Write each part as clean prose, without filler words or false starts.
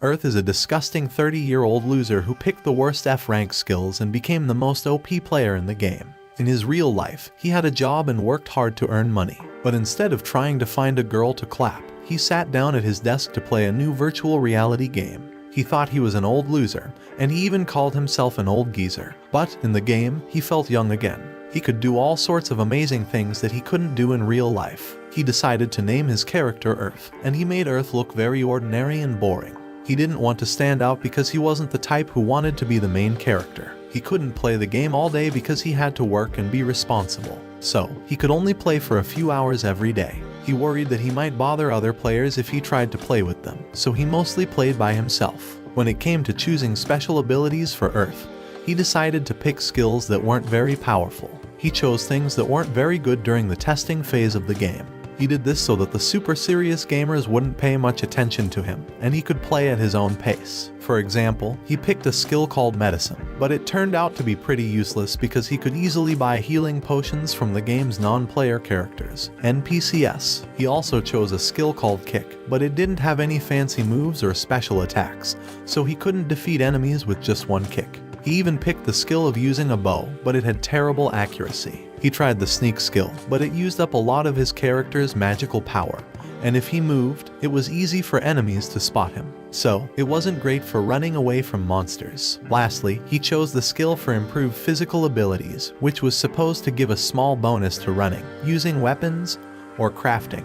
Earth is a disgusting 30-year-old loser who picked the worst F-rank skills and became the most OP player in the game. In his real life, he had a job and worked hard to earn money. But instead of trying to find a girl to clap, he sat down at his desk to play a new virtual reality game. He thought he was an old loser, and he even called himself an old geezer. But in the game, he felt young again. He could do all sorts of amazing things that he couldn't do in real life. He decided to name his character Earth, and he made Earth look very ordinary and boring. He didn't want to stand out because he wasn't the type who wanted to be the main character. He couldn't play the game all day because he had to work and be responsible. So, he could only play for a few hours every day. He worried that he might bother other players if he tried to play with them, so he mostly played by himself. When it came to choosing special abilities for Earth, he decided to pick skills that weren't very powerful. He chose things that weren't very good during the testing phase of the game. He did this so that the super serious gamers wouldn't pay much attention to him, and he could play at his own pace. For example, he picked a skill called Medicine, but it turned out to be pretty useless because he could easily buy healing potions from the game's non-player characters, NPCs. He also chose a skill called Kick, but it didn't have any fancy moves or special attacks, so he couldn't defeat enemies with just one kick. He even picked the skill of using a bow, but it had terrible accuracy. He tried the sneak skill, but it used up a lot of his character's magical power, and if he moved, it was easy for enemies to spot him. So, it wasn't great for running away from monsters. Lastly, he chose the skill for improved physical abilities, which was supposed to give a small bonus to running, using weapons, or crafting.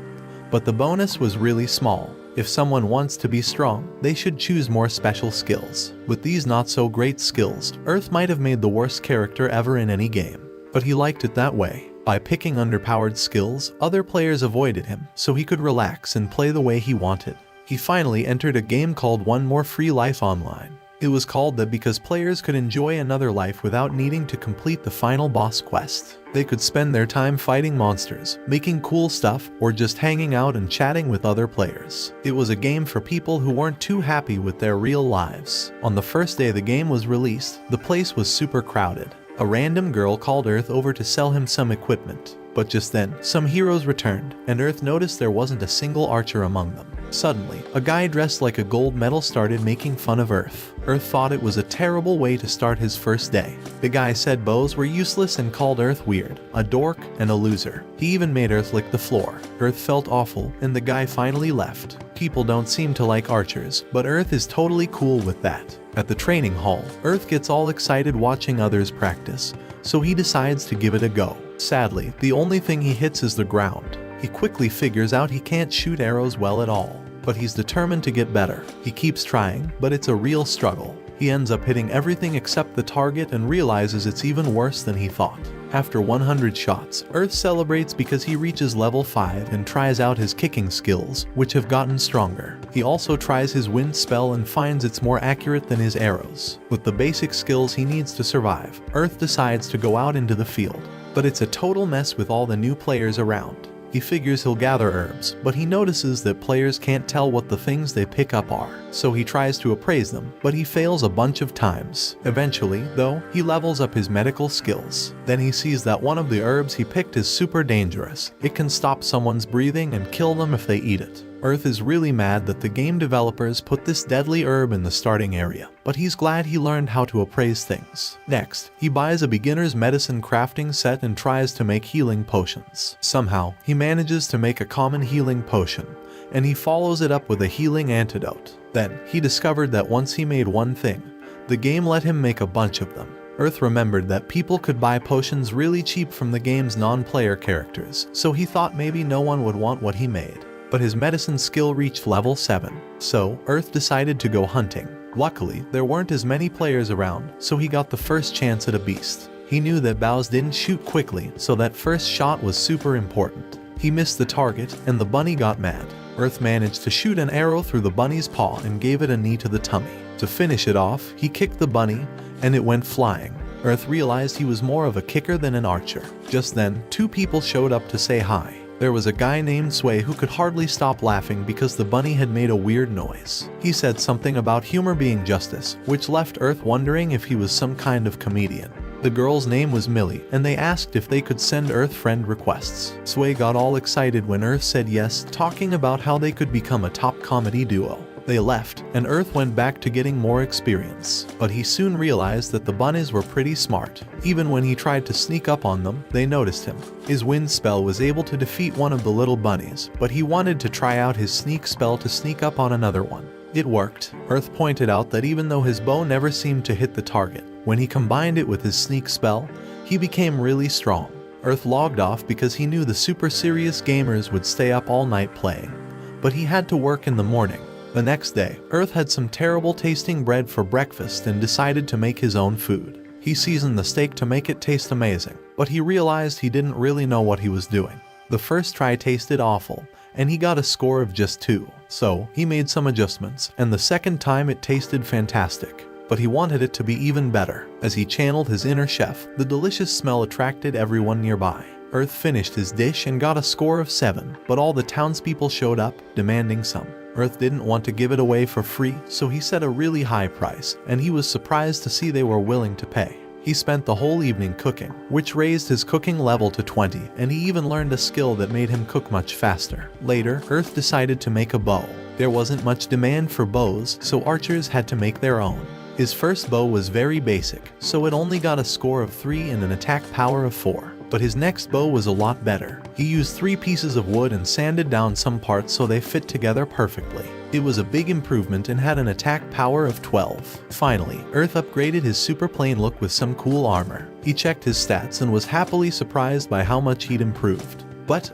But the bonus was really small. If someone wants to be strong, they should choose more special skills. With these not-so-great skills, Earth might have made the worst character ever in any game. But he liked it that way. By picking underpowered skills, other players avoided him, so he could relax and play the way he wanted. He finally entered a game called One More Free Life Online. It was called that because players could enjoy another life without needing to complete the final boss quest. They could spend their time fighting monsters, making cool stuff, or just hanging out and chatting with other players. It was a game for people who weren't too happy with their real lives. On the first day the game was released, the place was super crowded. A random girl called Earth over to sell him some equipment. But just then, some heroes returned, and Earth noticed there wasn't a single archer among them. Suddenly, a guy dressed like a gold medal started making fun of Earth. Earth thought it was a terrible way to start his first day. The guy said bows were useless and called Earth weird, a dork, and a loser. He even made Earth lick the floor. Earth felt awful, and the guy finally left. People don't seem to like archers, but Earth is totally cool with that. At the training hall, Earth gets all excited watching others practice, so he decides to give it a go. Sadly, the only thing he hits is the ground. He quickly figures out he can't shoot arrows well at all, but he's determined to get better. He keeps trying, but it's a real struggle. He ends up hitting everything except the target and realizes it's even worse than he thought. After 100 shots, Earth celebrates because he reaches level 5 and tries out his kicking skills, which have gotten stronger. He also tries his wind spell and finds it's more accurate than his arrows. With the basic skills he needs to survive, Earth decides to go out into the field. But it's a total mess with all the new players around. He figures he'll gather herbs, but he notices that players can't tell what the things they pick up are. So he tries to appraise them, but he fails a bunch of times. Eventually, though, he levels up his medical skills. Then he sees that one of the herbs he picked is super dangerous. It can stop someone's breathing and kill them if they eat it. Earth is really mad that the game developers put this deadly herb in the starting area, but he's glad he learned how to appraise things. Next, he buys a beginner's medicine crafting set and tries to make healing potions. Somehow, he manages to make a common healing potion, and he follows it up with a healing antidote. Then, he discovered that once he made one thing, the game let him make a bunch of them. Earth remembered that people could buy potions really cheap from the game's non-player characters, so he thought maybe no one would want what he made. But his medicine skill reached level 7, so Earth decided to go hunting. Luckily, there weren't as many players around, so he got the first chance at a beast. He knew that bows didn't shoot quickly, so that first shot was super important. He missed the target, and the bunny got mad. Earth managed to shoot an arrow through the bunny's paw and gave it a knee to the tummy. To finish it off, he kicked the bunny, and it went flying. Earth realized he was more of a kicker than an archer. Just then, 2 people showed up to say hi. There was a guy named Sway who could hardly stop laughing because the bunny had made a weird noise. He said something about humor being justice, which left Earth wondering if he was some kind of comedian. The girl's name was Millie, and they asked if they could send Earth friend requests. Sway got all excited when Earth said yes, talking about how they could become a top comedy duo. They left, and Earth went back to getting more experience. But he soon realized that the bunnies were pretty smart. Even when he tried to sneak up on them, they noticed him. His wind spell was able to defeat one of the little bunnies, but he wanted to try out his sneak spell to sneak up on another one. It worked. Earth pointed out that even though his bow never seemed to hit the target, when he combined it with his sneak spell, he became really strong. Earth logged off because he knew the super serious gamers would stay up all night playing. But he had to work in the morning. The next day, Earth had some terrible tasting bread for breakfast and decided to make his own food. He seasoned the steak to make it taste amazing, but he realized he didn't really know what he was doing. The first try tasted awful, and he got a score of just 2. So, he made some adjustments, and the second time it tasted fantastic. But he wanted it to be even better. As he channeled his inner chef, the delicious smell attracted everyone nearby. Earth finished his dish and got a score of 7, but all the townspeople showed up, demanding some. Earth didn't want to give it away for free, so he set a really high price, and he was surprised to see they were willing to pay. He spent the whole evening cooking, which raised his cooking level to 20, and he even learned a skill that made him cook much faster. Later, Earth decided to make a bow. There wasn't much demand for bows, so archers had to make their own. His first bow was very basic, so it only got a score of 3 and an attack power of 4. But his next bow was a lot better. He used 3 pieces of wood and sanded down some parts so they fit together perfectly. It was a big improvement and had an attack power of 12. Finally, Earth upgraded his super plane look with some cool armor. He checked his stats and was happily surprised by how much he'd improved. But,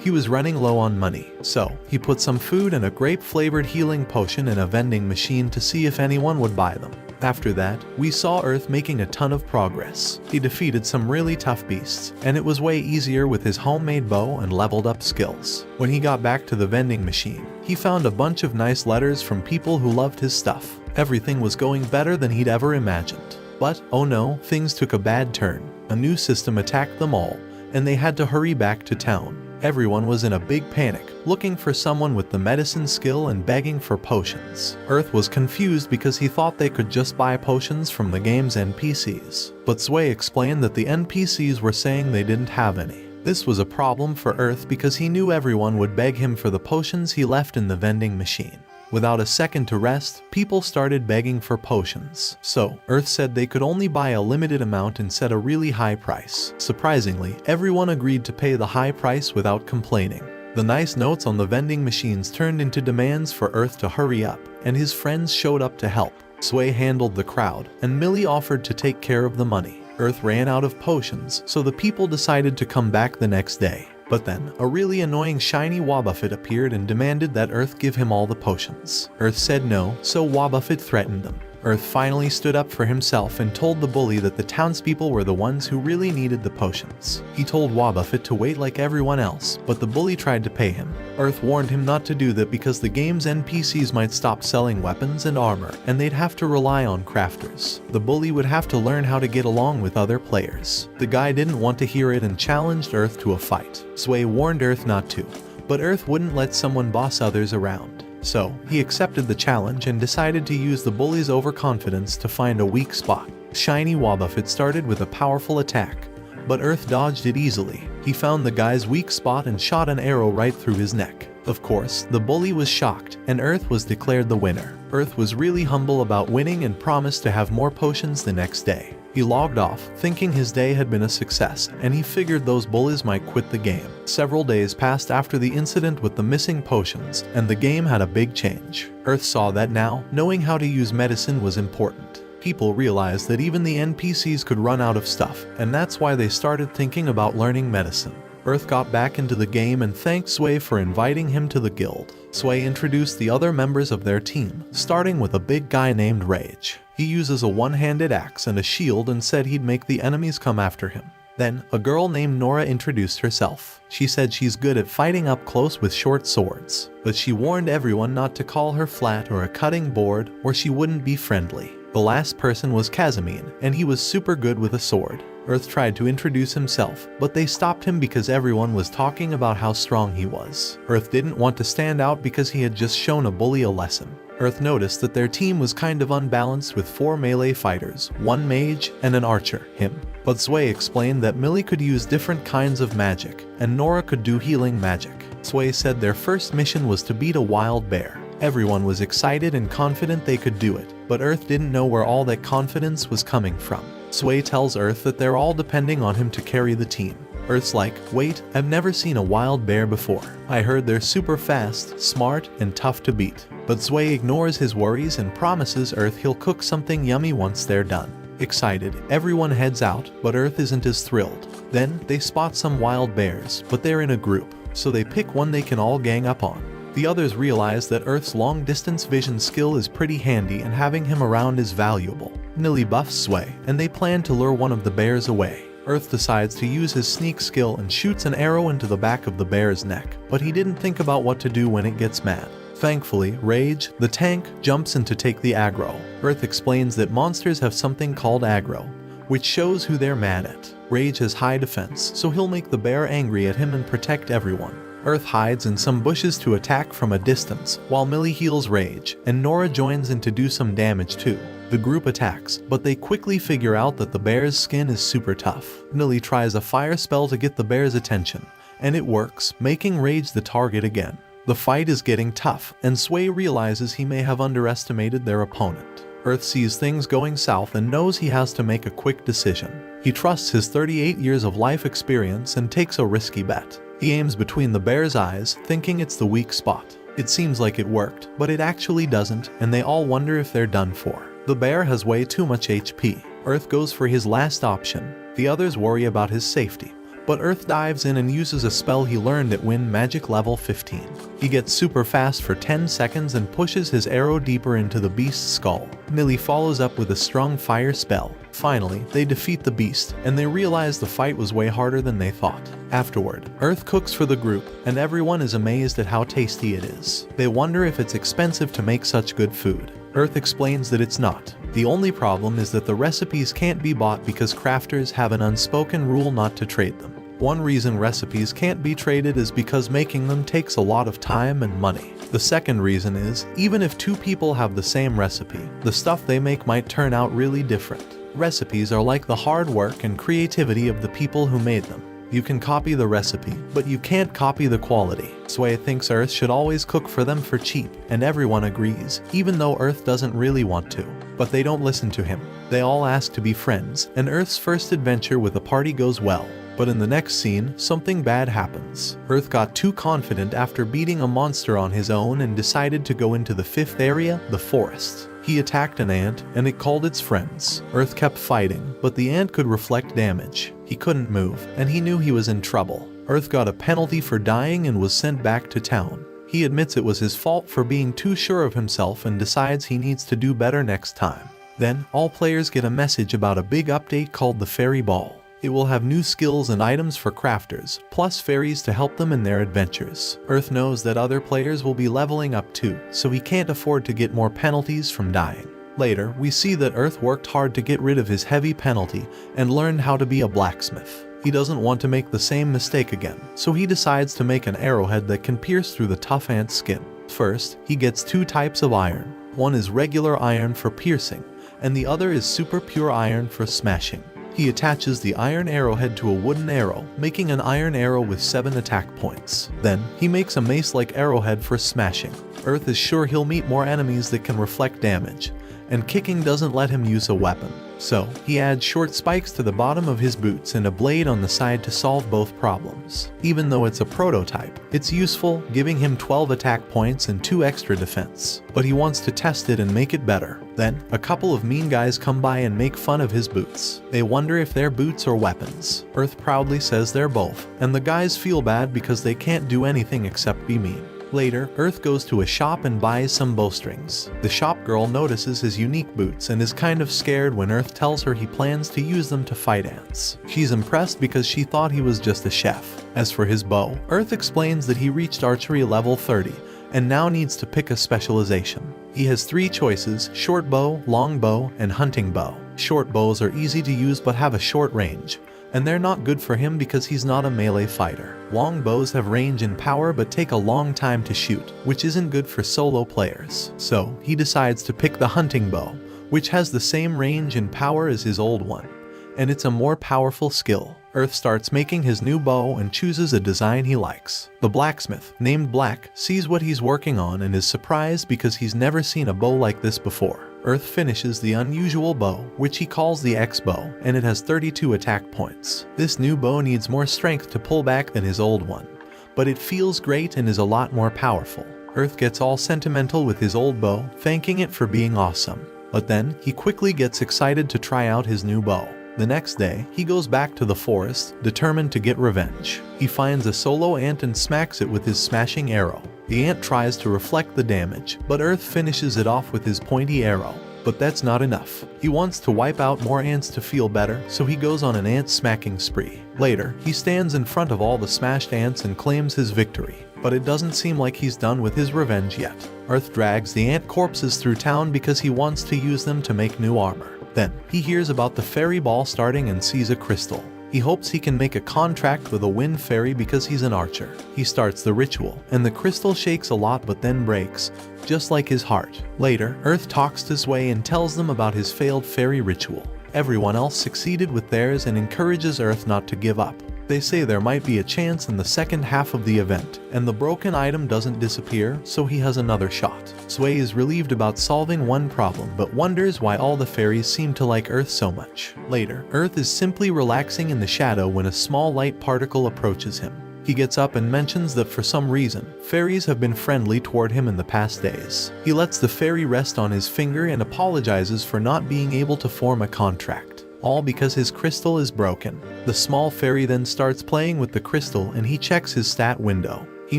he was running low on money. So, he put some food and a grape-flavored healing potion in a vending machine to see if anyone would buy them. After that, we saw Earth making a ton of progress. He defeated some really tough beasts, and it was way easier with his homemade bow and leveled up skills. When he got back to the vending machine, he found a bunch of nice letters from people who loved his stuff. Everything was going better than he'd ever imagined. But, oh no, things took a bad turn. A new system attacked them all, and they had to hurry back to town. Everyone was in a big panic, looking for someone with the medicine skill and begging for potions. Earth was confused because he thought they could just buy potions from the game's NPCs. But Sway explained that the NPCs were saying they didn't have any. This was a problem for Earth because he knew everyone would beg him for the potions he left in the vending machine. Without a second to rest, people started begging for potions. So, Earth said they could only buy a limited amount and set a really high price. Surprisingly, everyone agreed to pay the high price without complaining. The nice notes on the vending machines turned into demands for Earth to hurry up, and his friends showed up to help. Sway handled the crowd, and Millie offered to take care of the money. Earth ran out of potions, so the people decided to come back the next day. But then, a really annoying shiny Wobbuffet appeared and demanded that Earth give him all the potions. Earth said no, so Wobbuffet threatened them. Earth finally stood up for himself and told the bully that the townspeople were the ones who really needed the potions. He told Wobbuffet to wait like everyone else, but the bully tried to pay him. Earth warned him not to do that because the game's NPCs might stop selling weapons and armor, and they'd have to rely on crafters. The bully would have to learn how to get along with other players. The guy didn't want to hear it and challenged Earth to a fight. Sway warned Earth not to, but Earth wouldn't let someone boss others around. So, he accepted the challenge and decided to use the bully's overconfidence to find a weak spot. Shiny Wobbuffet started with a powerful attack, but Earth dodged it easily. He found the guy's weak spot and shot an arrow right through his neck. Of course, the bully was shocked, and Earth was declared the winner. Earth was really humble about winning and promised to have more potions the next day. He logged off, thinking his day had been a success, and he figured those bullies might quit the game. Several days passed after the incident with the missing potions, and the game had a big change. Earth saw that now, knowing how to use medicine was important. People realized that even the NPCs could run out of stuff, and that's why they started thinking about learning medicine. Earth got back into the game and thanked Sway for inviting him to the guild. Sway introduced the other members of their team, starting with a big guy named Rage. He uses a one-handed axe and a shield and said he'd make the enemies come after him. Then, a girl named Nora introduced herself. She said she's good at fighting up close with short swords, but she warned everyone not to call her flat or a cutting board or she wouldn't be friendly. The last person was Casimir, and he was super good with a sword. Earth tried to introduce himself, but they stopped him because everyone was talking about how strong he was. Earth didn't want to stand out because he had just shown a bully a lesson. Earth noticed that their team was kind of unbalanced with 4 melee fighters, 1 mage, and an archer, him. But Sway explained that Millie could use different kinds of magic, and Nora could do healing magic. Sway said their first mission was to beat a wild bear. Everyone was excited and confident they could do it, but Earth didn't know where all that confidence was coming from. Sway tells Earth that they're all depending on him to carry the team. Earth's like, wait, I've never seen a wild bear before. I heard they're super fast, smart, and tough to beat. But Sway ignores his worries and promises Earth he'll cook something yummy once they're done. Excited, everyone heads out, but Earth isn't as thrilled. Then, they spot some wild bears, but they're in a group, so they pick one they can all gang up on. The others realize that Earth's long-distance vision skill is pretty handy and having him around is valuable. Nilly buffs Sway, and they plan to lure one of the bears away. Earth decides to use his sneak skill and shoots an arrow into the back of the bear's neck, but he didn't think about what to do when it gets mad. Thankfully, Rage, the tank, jumps in to take the aggro. Earth explains that monsters have something called aggro, which shows who they're mad at. Rage has high defense, so he'll make the bear angry at him and protect everyone. Earth hides in some bushes to attack from a distance, while Millie heals Rage, and Nora joins in to do some damage too. The group attacks, but they quickly figure out that the bear's skin is super tough. Millie tries a fire spell to get the bear's attention, and it works, making Rage the target again. The fight is getting tough, and Sway realizes he may have underestimated their opponent. Earth sees things going south and knows he has to make a quick decision. He trusts his 38 years of life experience and takes a risky bet. He aims between the bear's eyes, thinking it's the weak spot. It seems like it worked, but it actually doesn't, and they all wonder if they're done for. The bear has way too much HP. Earth goes for his last option. The others worry about his safety, but Earth dives in and uses a spell he learned at Wind Magic level 15. He gets super fast for 10 seconds and pushes his arrow deeper into the beast's skull. Millie follows up with a strong fire spell. Finally, they defeat the beast, and they realize the fight was way harder than they thought. Afterward, Earth cooks for the group, and everyone is amazed at how tasty it is. They wonder if it's expensive to make such good food. Earth explains that it's not. The only problem is that the recipes can't be bought because crafters have an unspoken rule not to trade them. One reason recipes can't be traded is because making them takes a lot of time and money. The second reason is, even if two people have the same recipe, the stuff they make might turn out really different. Recipes are like the hard work and creativity of the people who made them. You can copy the recipe, but you can't copy the quality. Sway thinks Earth should always cook for them for cheap, and everyone agrees, even though Earth doesn't really want to. But they don't listen to him. They all ask to be friends, and Earth's first adventure with a party goes well. But in the next scene, something bad happens. Earth got too confident after beating a monster on his own and decided to go into the fifth area, the forest. He attacked an ant, and it called its friends. Earth kept fighting, but the ant could reflect damage. He couldn't move, and he knew he was in trouble. Earth got a penalty for dying and was sent back to town. He admits it was his fault for being too sure of himself and decides he needs to do better next time. Then, all players get a message about a big update called the Fairy Ball. It will have new skills and items for crafters, plus fairies to help them in their adventures. Earth knows that other players will be leveling up too, so he can't afford to get more penalties from dying. Later, we see that Earth worked hard to get rid of his heavy penalty and learned how to be a blacksmith. He doesn't want to make the same mistake again, so he decides to make an arrowhead that can pierce through the tough ant's skin. First, he gets two types of iron. One is regular iron for piercing, and the other is super pure iron for smashing. He attaches the iron arrowhead to a wooden arrow, making an iron arrow with 7 attack points. Then, he makes a mace-like arrowhead for smashing. Earth is sure he'll meet more enemies that can reflect damage, and kicking doesn't let him use a weapon. So, he adds short spikes to the bottom of his boots and a blade on the side to solve both problems. Even though it's a prototype, it's useful, giving him 12 attack points and 2 extra defense. But he wants to test it and make it better. Then, a couple of mean guys come by and make fun of his boots. They wonder if they're boots or weapons. Earth proudly says they're both, and the guys feel bad because they can't do anything except be mean. Later, Earth goes to a shop and buys some bowstrings. The shop girl notices his unique boots and is kind of scared when Earth tells her he plans to use them to fight ants. She's impressed because she thought he was just a chef. As for his bow, Earth explains that he reached archery level 30 and now needs to pick a specialization. He has 3 choices: short bow, long bow, and hunting bow. Short bows are easy to use but have a short range, and they're not good for him because he's not a melee fighter. Long bows have range and power but take a long time to shoot, which isn't good for solo players. So, he decides to pick the hunting bow, which has the same range and power as his old one, and it's a more powerful skill. Earth starts making his new bow and chooses a design he likes. The blacksmith, named Black, sees what he's working on and is surprised because he's never seen a bow like this before. Earth finishes the unusual bow, which he calls the X bow, and it has 32 attack points. This new bow needs more strength to pull back than his old one, but it feels great and is a lot more powerful. Earth gets all sentimental with his old bow, thanking it for being awesome. But then, he quickly gets excited to try out his new bow. The next day, he goes back to the forest, determined to get revenge. He finds a solo ant and smacks it with his smashing arrow. The ant tries to reflect the damage, but Earth finishes it off with his pointy arrow. But that's not enough. He wants to wipe out more ants to feel better, so he goes on an ant smacking spree. Later, he stands in front of all the smashed ants and claims his victory. But it doesn't seem like he's done with his revenge yet. Earth drags the ant corpses through town because he wants to use them to make new armor. Then, he hears about the fairy ball starting and sees a crystal. He hopes he can make a contract with a wind fairy because he's an archer. He starts the ritual, and the crystal shakes a lot but then breaks, just like his heart. Later, Earth talks to Sway and tells them about his failed fairy ritual. Everyone else succeeded with theirs and encourages Earth not to give up. They say there might be a chance in the second half of the event, and the broken item doesn't disappear, so he has another shot. Sway is relieved about solving one problem, but wonders why all the fairies seem to like Earth so much. Later, Earth is simply relaxing in the shadow when a small light particle approaches him. He gets up and mentions that for some reason, fairies have been friendly toward him in the past days. He lets the fairy rest on his finger and apologizes for not being able to form a contract. All because his crystal is broken. The small fairy then starts playing with the crystal and he checks his stat window. He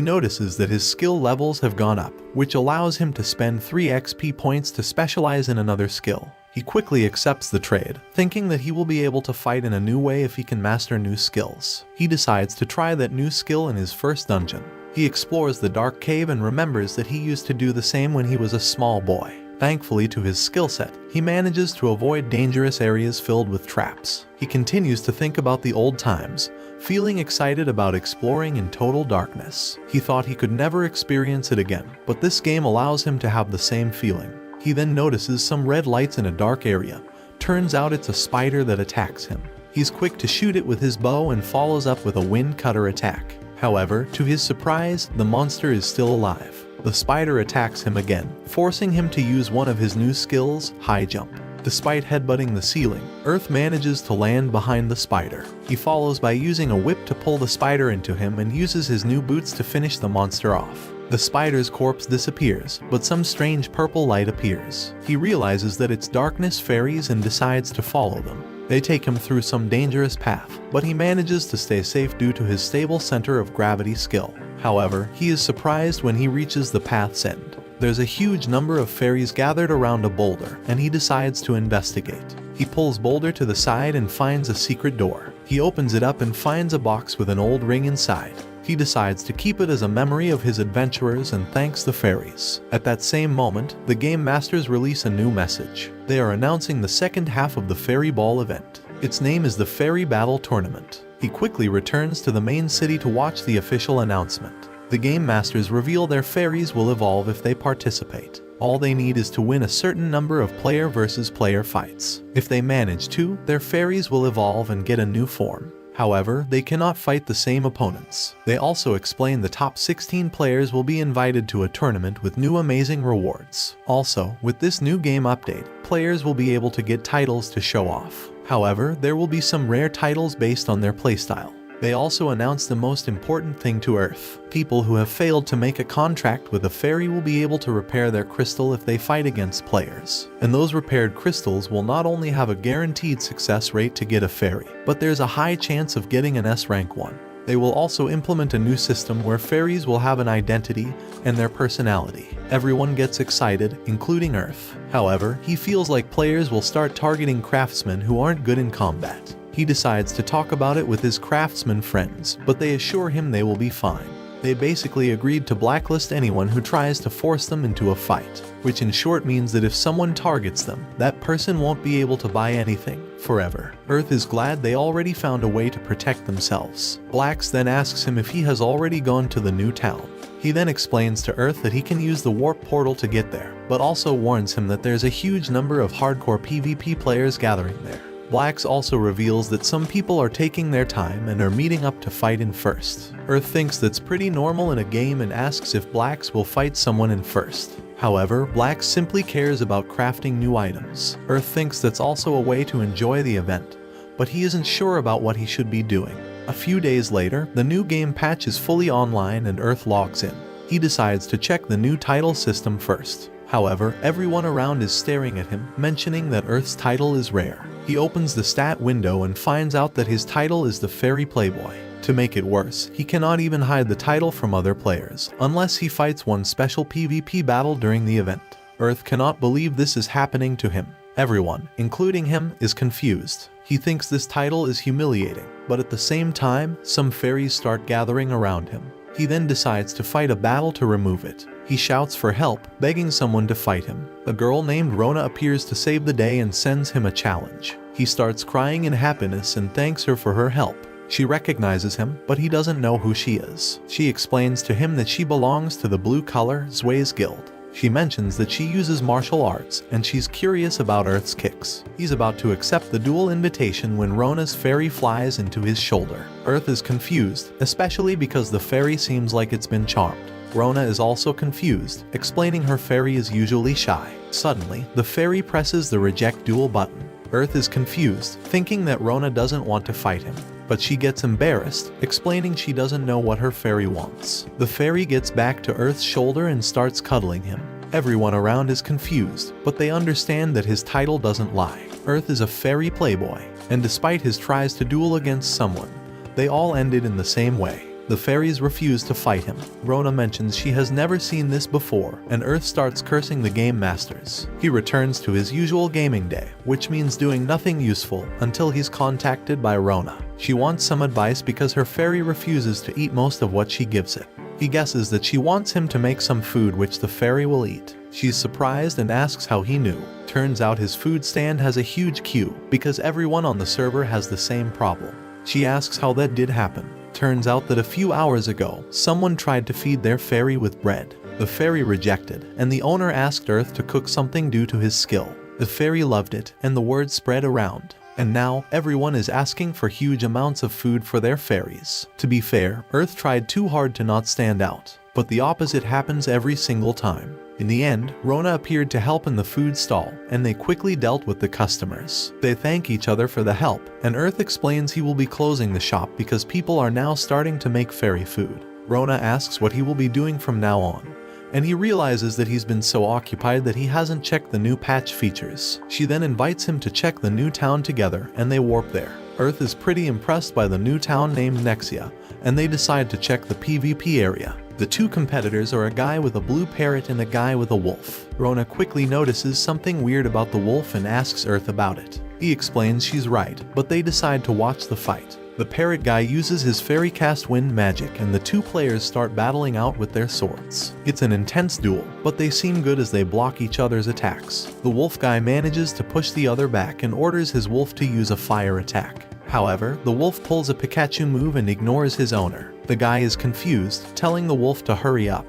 notices that his skill levels have gone up, which allows him to spend 3 XP points to specialize in another skill. He quickly accepts the trade, thinking that he will be able to fight in a new way if he can master new skills. He decides to try that new skill in his first dungeon. He explores the dark cave and remembers that he used to do the same when he was a small boy. Thankfully to his skill set, he manages to avoid dangerous areas filled with traps. He continues to think about the old times, feeling excited about exploring in total darkness. He thought he could never experience it again, but this game allows him to have the same feeling. He then notices some red lights in a dark area. Turns out it's a spider that attacks him. He's quick to shoot it with his bow and follows up with a wind cutter attack. However, to his surprise, the monster is still alive. The spider attacks him again, forcing him to use one of his new skills, high jump. Despite headbutting the ceiling, Earth manages to land behind the spider. He follows by using a whip to pull the spider into him and uses his new boots to finish the monster off. The spider's corpse disappears, but some strange purple light appears. He realizes that it's darkness fairies and decides to follow them. They take him through some dangerous path, but he manages to stay safe due to his stable center of gravity skill. However, he is surprised when he reaches the path's end. There's a huge number of fairies gathered around a boulder, and he decides to investigate. He pulls Boulder to the side and finds a secret door. He opens it up and finds a box with an old ring inside. He decides to keep it as a memory of his adventurers and thanks the fairies. At that same moment, the game masters release a new message. They are announcing the second half of the Fairy Ball event. Its name is the Fairy Battle Tournament. He quickly returns to the main city to watch the official announcement. The game masters reveal their fairies will evolve if they participate. All they need is to win a certain number of player versus player fights. If they manage to, their fairies will evolve and get a new form. However, they cannot fight the same opponents. They also explain the top 16 players will be invited to a tournament with new amazing rewards. Also, with this new game update, players will be able to get titles to show off. However, there will be some rare titles based on their playstyle. They also announced the most important thing to Earth. People who have failed to make a contract with a fairy will be able to repair their crystal if they fight against players. And those repaired crystals will not only have a guaranteed success rate to get a fairy, but there's a high chance of getting an S rank one. They will also implement a new system where fairies will have an identity and their personality. Everyone gets excited, including Earth. However, he feels like players will start targeting craftsmen who aren't good in combat. He decides to talk about it with his craftsman friends, but they assure him they will be fine. They basically agreed to blacklist anyone who tries to force them into a fight, which in short means that if someone targets them, that person won't be able to buy anything forever. Earth is glad they already found a way to protect themselves. Blacks then asks him if he has already gone to the new town. He then explains to Earth that he can use the warp portal to get there, but also warns him that there's a huge number of hardcore PvP players gathering there. Blacks also reveals that some people are taking their time and are meeting up to fight in first. Earth thinks that's pretty normal in a game and asks if Blacks will fight someone in first. However, Blacks simply cares about crafting new items. Earth thinks that's also a way to enjoy the event, but he isn't sure about what he should be doing. A few days later, the new game patch is fully online and Earth logs in. He decides to check the new title system first. However, everyone around is staring at him, mentioning that Earth's title is rare. He opens the stat window and finds out that his title is the Fairy Playboy. To make it worse, he cannot even hide the title from other players, unless he fights one special PvP battle during the event. Earth cannot believe this is happening to him. Everyone, including him, is confused. He thinks this title is humiliating, but at the same time, some fairies start gathering around him. He then decides to fight a battle to remove it. He shouts for help, begging someone to fight him. A girl named Rona appears to save the day and sends him a challenge. He starts crying in happiness and thanks her for her help. She recognizes him, but he doesn't know who she is. She explains to him that she belongs to the blue-collar Zway's guild. She mentions that she uses martial arts, and she's curious about Earth's kicks. He's about to accept the duel invitation when Rona's fairy flies into his shoulder. Earth is confused, especially because the fairy seems like it's been charmed. Rona is also confused, explaining her fairy is usually shy. Suddenly, the fairy presses the reject duel button. Earth is confused, thinking that Rona doesn't want to fight him. But she gets embarrassed, explaining she doesn't know what her fairy wants. The fairy gets back to Earth's shoulder and starts cuddling him. Everyone around is confused, but they understand that his title doesn't lie. Earth is a fairy playboy, and despite his tries to duel against someone, they all ended in the same way. The fairies refuse to fight him. Rona mentions she has never seen this before, and Earth starts cursing the game masters. He returns to his usual gaming day, which means doing nothing useful until he's contacted by Rona. She wants some advice because her fairy refuses to eat most of what she gives it. He guesses that she wants him to make some food which the fairy will eat. She's surprised and asks how he knew. Turns out his food stand has a huge queue because everyone on the server has the same problem. She asks how that did happen. Turns out that a few hours ago, someone tried to feed their fairy with bread. The fairy rejected, and the owner asked Earth to cook something due to his skill. The fairy loved it, and the word spread around. And now, everyone is asking for huge amounts of food for their fairies. To be fair, Earth tried too hard to not stand out, but the opposite happens every single time. In the end, Rona appeared to help in the food stall, and they quickly dealt with the customers. They thank each other for the help, and Earth explains he will be closing the shop because people are now starting to make fairy food. Rona asks what he will be doing from now on, and he realizes that he's been so occupied that he hasn't checked the new patch features. She then invites him to check the new town together, and they warp there. Earth is pretty impressed by the new town named Nexia, and they decide to check the PvP area. The two competitors are a guy with a blue parrot and a guy with a wolf. Rona quickly notices something weird about the wolf and asks Earth about it. He explains she's right, but they decide to watch the fight. The parrot guy uses his fairy cast wind magic and the two players start battling out with their swords. It's an intense duel, but they seem good as they block each other's attacks. The wolf guy manages to push the other back and orders his wolf to use a fire attack. However, the wolf pulls a Pikachu move and ignores his owner. The guy is confused, telling the wolf to hurry up,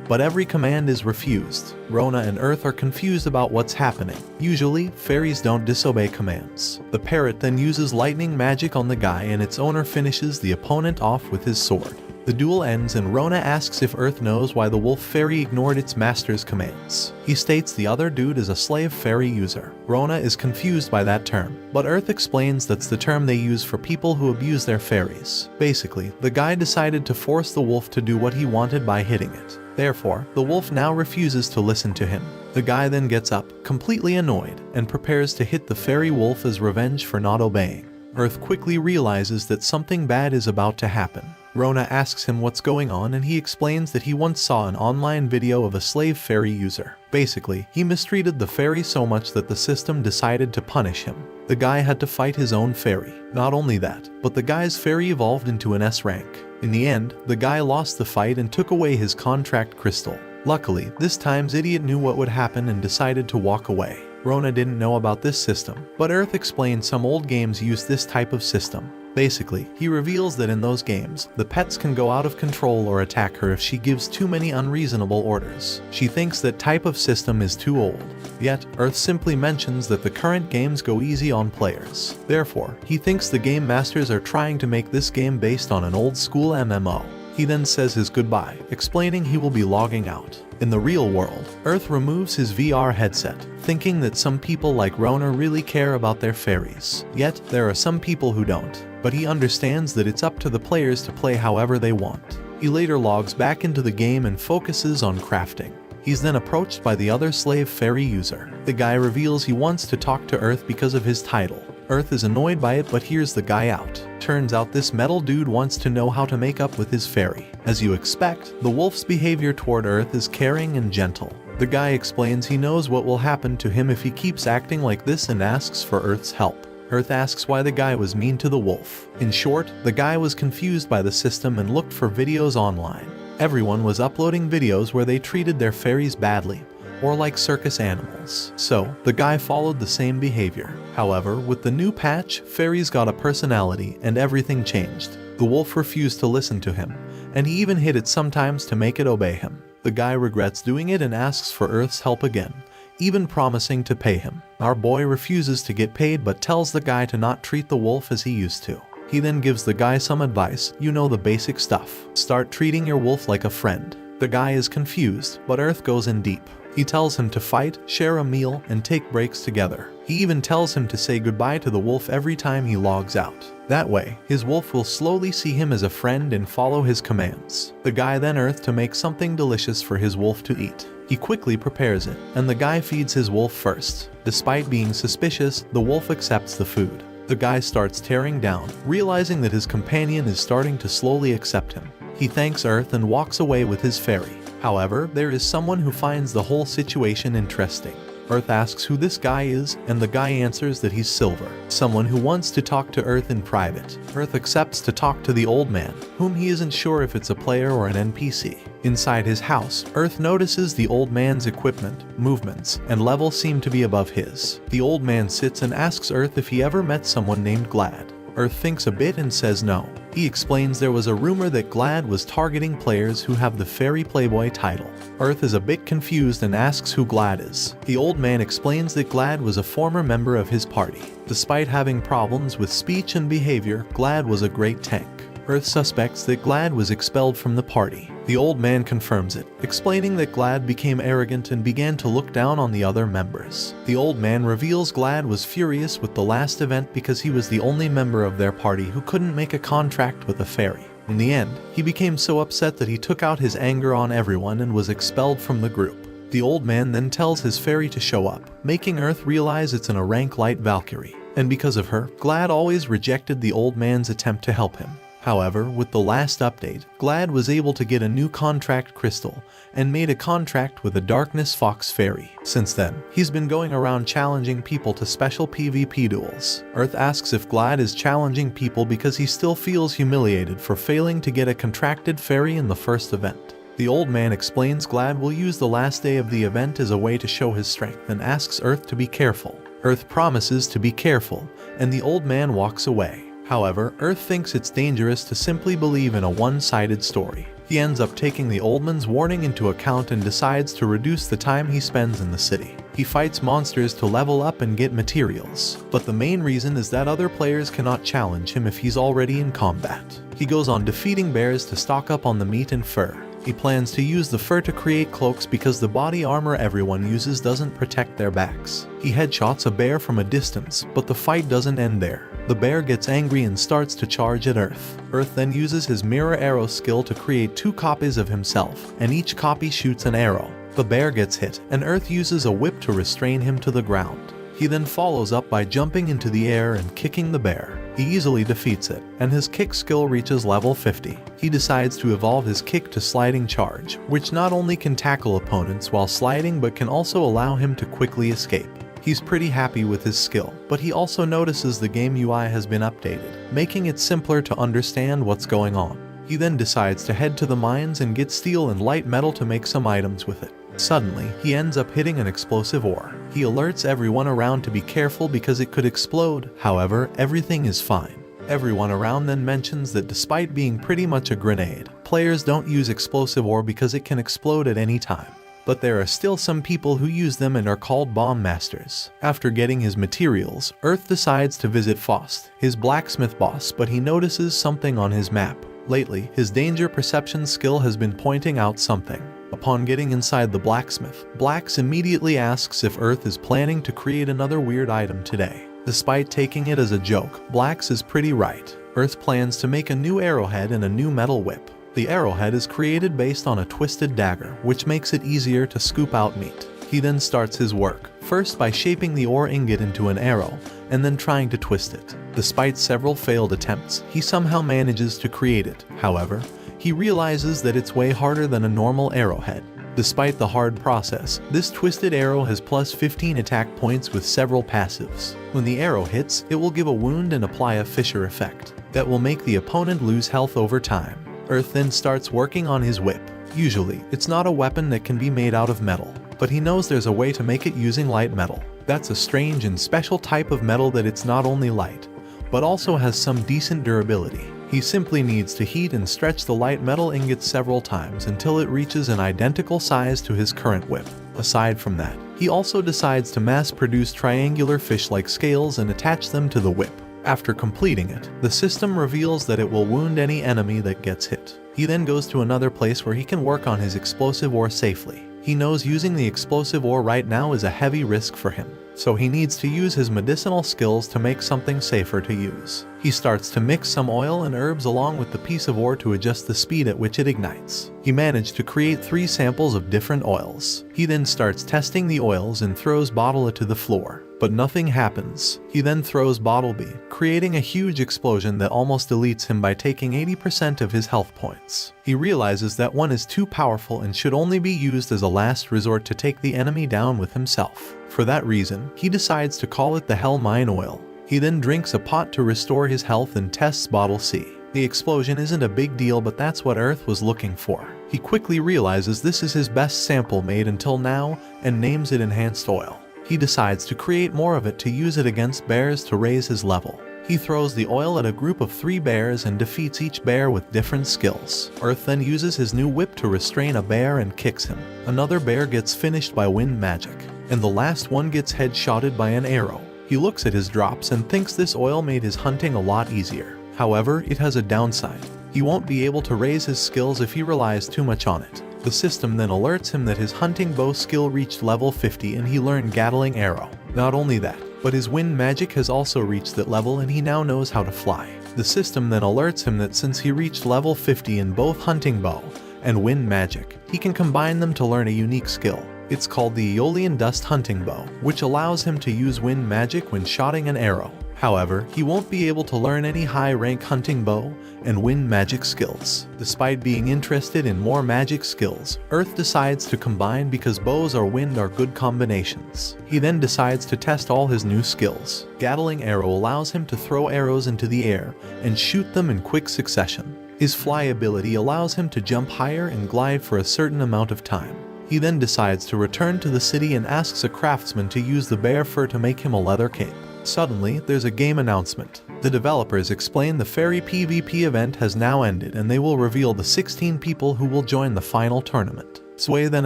but every command is refused. Rona and Earth are confused about what's happening. Usually, fairies don't disobey commands. The parrot then uses lightning magic on the guy and its owner finishes the opponent off with his sword. The duel ends and Rona asks if Earth knows why the wolf fairy ignored its master's commands. He states the other dude is a slave fairy user. Rona is confused by that term, but Earth explains that's the term they use for people who abuse their fairies. Basically, the guy decided to force the wolf to do what he wanted by hitting it. Therefore, the wolf now refuses to listen to him. The guy then gets up, completely annoyed, and prepares to hit the fairy wolf as revenge for not obeying. Earth quickly realizes that something bad is about to happen. Rona asks him what's going on and he explains that he once saw an online video of a slave fairy user. Basically, he mistreated the fairy so much that the system decided to punish him. The guy had to fight his own fairy. Not only that, but the guy's fairy evolved into an S rank. In the end, the guy lost the fight and took away his contract crystal. Luckily, this time's idiot knew what would happen and decided to walk away. Rona didn't know about this system, but Earth explained some old games use this type of system. Basically, he reveals that in those games, the pets can go out of control or attack her if she gives too many unreasonable orders. She thinks that type of system is too old. Yet, Earth simply mentions that the current games go easy on players. Therefore, he thinks the game masters are trying to make this game based on an old school MMO. He then says his goodbye, explaining he will be logging out. In the real world, Earth removes his VR headset, thinking that some people like Rona really care about their fairies. Yet, there are some people who don't. But he understands that it's up to the players to play however they want. He later logs back into the game and focuses on crafting. He's then approached by the other slave fairy user. The guy reveals he wants to talk to Earth because of his title. Earth is annoyed by it but hears the guy out. Turns out this metal dude wants to know how to make up with his fairy. As you expect, the wolf's behavior toward Earth is caring and gentle. The guy explains he knows what will happen to him if he keeps acting like this and asks for Earth's help. Earth asks why the guy was mean to the wolf. In short, the guy was confused by the system and looked for videos online. Everyone was uploading videos where they treated their fairies badly, or like circus animals. So, the guy followed the same behavior. However, with the new patch, fairies got a personality and everything changed. The wolf refused to listen to him, and he even hit it sometimes to make it obey him. The guy regrets doing it and asks for Earth's help again, even promising to pay him. Our boy refuses to get paid but tells the guy to not treat the wolf as he used to. He then gives the guy some advice, you know, the basic stuff. Start treating your wolf like a friend. The guy is confused, but Earth goes in deep. He tells him to fight, share a meal, and take breaks together. He even tells him to say goodbye to the wolf every time he logs out. That way, his wolf will slowly see him as a friend and follow his commands. The guy then Earth to make something delicious for his wolf to eat. He quickly prepares it, and the guy feeds his wolf first. Despite being suspicious, the wolf accepts the food. The guy starts tearing down, realizing that his companion is starting to slowly accept him. He thanks Earth and walks away with his fairy. However, there is someone who finds the whole situation interesting. Earth asks who this guy is, and the guy answers that he's Silver, someone who wants to talk to Earth in private. Earth accepts to talk to the old man, whom he isn't sure if it's a player or an NPC. Inside his house, Earth notices the old man's equipment, movements, and level seem to be above his. The old man sits and asks Earth if he ever met someone named Glad. Earth thinks a bit and says no. He explains there was a rumor that Glad was targeting players who have the Fairy Playboy title. Earth is a bit confused and asks who Glad is. The old man explains that Glad was a former member of his party. Despite having problems with speech and behavior, Glad was a great tank. Earth suspects that Glad was expelled from the party. The old man confirms it, explaining that Glad became arrogant and began to look down on the other members. The old man reveals Glad was furious with the last event because he was the only member of their party who couldn't make a contract with a fairy. In the end, he became so upset that he took out his anger on everyone and was expelled from the group. The old man then tells his fairy to show up, making Earth realize it's an rank light Valkyrie. And because of her, Glad always rejected the old man's attempt to help him. However, with the last update, Glad was able to get a new contract crystal and made a contract with a Darkness Fox fairy. Since then, he's been going around challenging people to special PvP duels. Earth asks if Glad is challenging people because he still feels humiliated for failing to get a contracted fairy in the first event. The old man explains Glad will use the last day of the event as a way to show his strength and asks Earth to be careful. Earth promises to be careful, and the old man walks away. However, Earth thinks it's dangerous to simply believe in a one-sided story. He ends up taking the old man's warning into account and decides to reduce the time he spends in the city. He fights monsters to level up and get materials, but the main reason is that other players cannot challenge him if he's already in combat. He goes on defeating bears to stock up on the meat and fur. He plans to use the fur to create cloaks because the body armor everyone uses doesn't protect their backs. He headshots a bear from a distance, but the fight doesn't end there. The bear gets angry and starts to charge at Earth. Earth then uses his mirror arrow skill to create 2 copies of himself, and each copy shoots an arrow. The bear gets hit, and Earth uses a whip to restrain him to the ground. He then follows up by jumping into the air and kicking the bear. He easily defeats it, and his kick skill reaches level 50. He decides to evolve his kick to sliding charge, which not only can tackle opponents while sliding but can also allow him to quickly escape. He's pretty happy with his skill, but he also notices the game UI has been updated, making it simpler to understand what's going on. He then decides to head to the mines and get steel and light metal to make some items with it. Suddenly, he ends up hitting an explosive ore. He alerts everyone around to be careful because it could explode. However, everything is fine. Everyone around then mentions that despite being pretty much a grenade, players don't use explosive ore because it can explode at any time. But there are still some people who use them and are called bomb masters. After getting his materials, Earth decides to visit Faust, his blacksmith boss, but he notices something on his map. Lately, his danger perception skill has been pointing out something. Upon getting inside the blacksmith, Blax immediately asks if Earth is planning to create another weird item today. Despite taking it as a joke, Blax is pretty right. Earth plans to make a new arrowhead and a new metal whip. The arrowhead is created based on a twisted dagger, which makes it easier to scoop out meat. He then starts his work, first by shaping the ore ingot into an arrow, and then trying to twist it. Despite several failed attempts, he somehow manages to create it. However, he realizes that it's way harder than a normal arrowhead. Despite the hard process, this twisted arrow has plus 15 attack points with several passives. When the arrow hits, it will give a wound and apply a fissure effect that will make the opponent lose health over time. Earth then starts working on his whip. Usually, it's not a weapon that can be made out of metal, but he knows there's a way to make it using light metal. That's a strange and special type of metal that it's not only light, but also has some decent durability. He simply needs to heat and stretch the light metal ingot several times until it reaches an identical size to his current whip. Aside from that, he also decides to mass-produce triangular fish-like scales and attach them to the whip. After completing it, the system reveals that it will wound any enemy that gets hit. He then goes to another place where he can work on his explosive ore safely. He knows using the explosive ore right now is a heavy risk for him, so he needs to use his medicinal skills to make something safer to use. He starts to mix some oil and herbs along with the piece of ore to adjust the speed at which it ignites. He managed to create 3 samples of different oils. He then starts testing the oils and throws Bottle A to the floor, but nothing happens. He then throws Bottle B, creating a huge explosion that almost deletes him by taking 80% of his health points. He realizes that one is too powerful and should only be used as a last resort to take the enemy down with himself. For that reason, he decides to call it the Hell Mine Oil. He then drinks a pot to restore his health and tests Bottle C. The explosion isn't a big deal, but that's what Earth was looking for. He quickly realizes this is his best sample made until now and names it Enhanced Oil. He decides to create more of it to use it against bears to raise his level. He throws the oil at a group of 3 bears and defeats each bear with different skills. Earth then uses his new whip to restrain a bear and kicks him. Another bear gets finished by wind magic, and the last one gets headshotted by an arrow. He looks at his drops and thinks this oil made his hunting a lot easier. However, it has a downside. He won't be able to raise his skills if he relies too much on it. The system then alerts him that his hunting bow skill reached level 50 and he learned Gatling Arrow. Not only that, but his wind magic has also reached that level and he now knows how to fly. The system then alerts him that since he reached level 50 in both hunting bow and wind magic, he can combine them to learn a unique skill. It's called the Aeolian Dust Hunting Bow, which allows him to use wind magic when shooting an arrow. However, he won't be able to learn any high-rank hunting bow and wind magic skills. Despite being interested in more magic skills, Earth decides to combine because bows or wind are good combinations. He then decides to test all his new skills. Gatling Arrow allows him to throw arrows into the air and shoot them in quick succession. His fly ability allows him to jump higher and glide for a certain amount of time. He then decides to return to the city and asks a craftsman to use the bear fur to make him a leather cape. Suddenly, there's a game announcement. The developers explain the fairy PvP event has now ended and they will reveal the 16 people who will join the final tournament. Sway then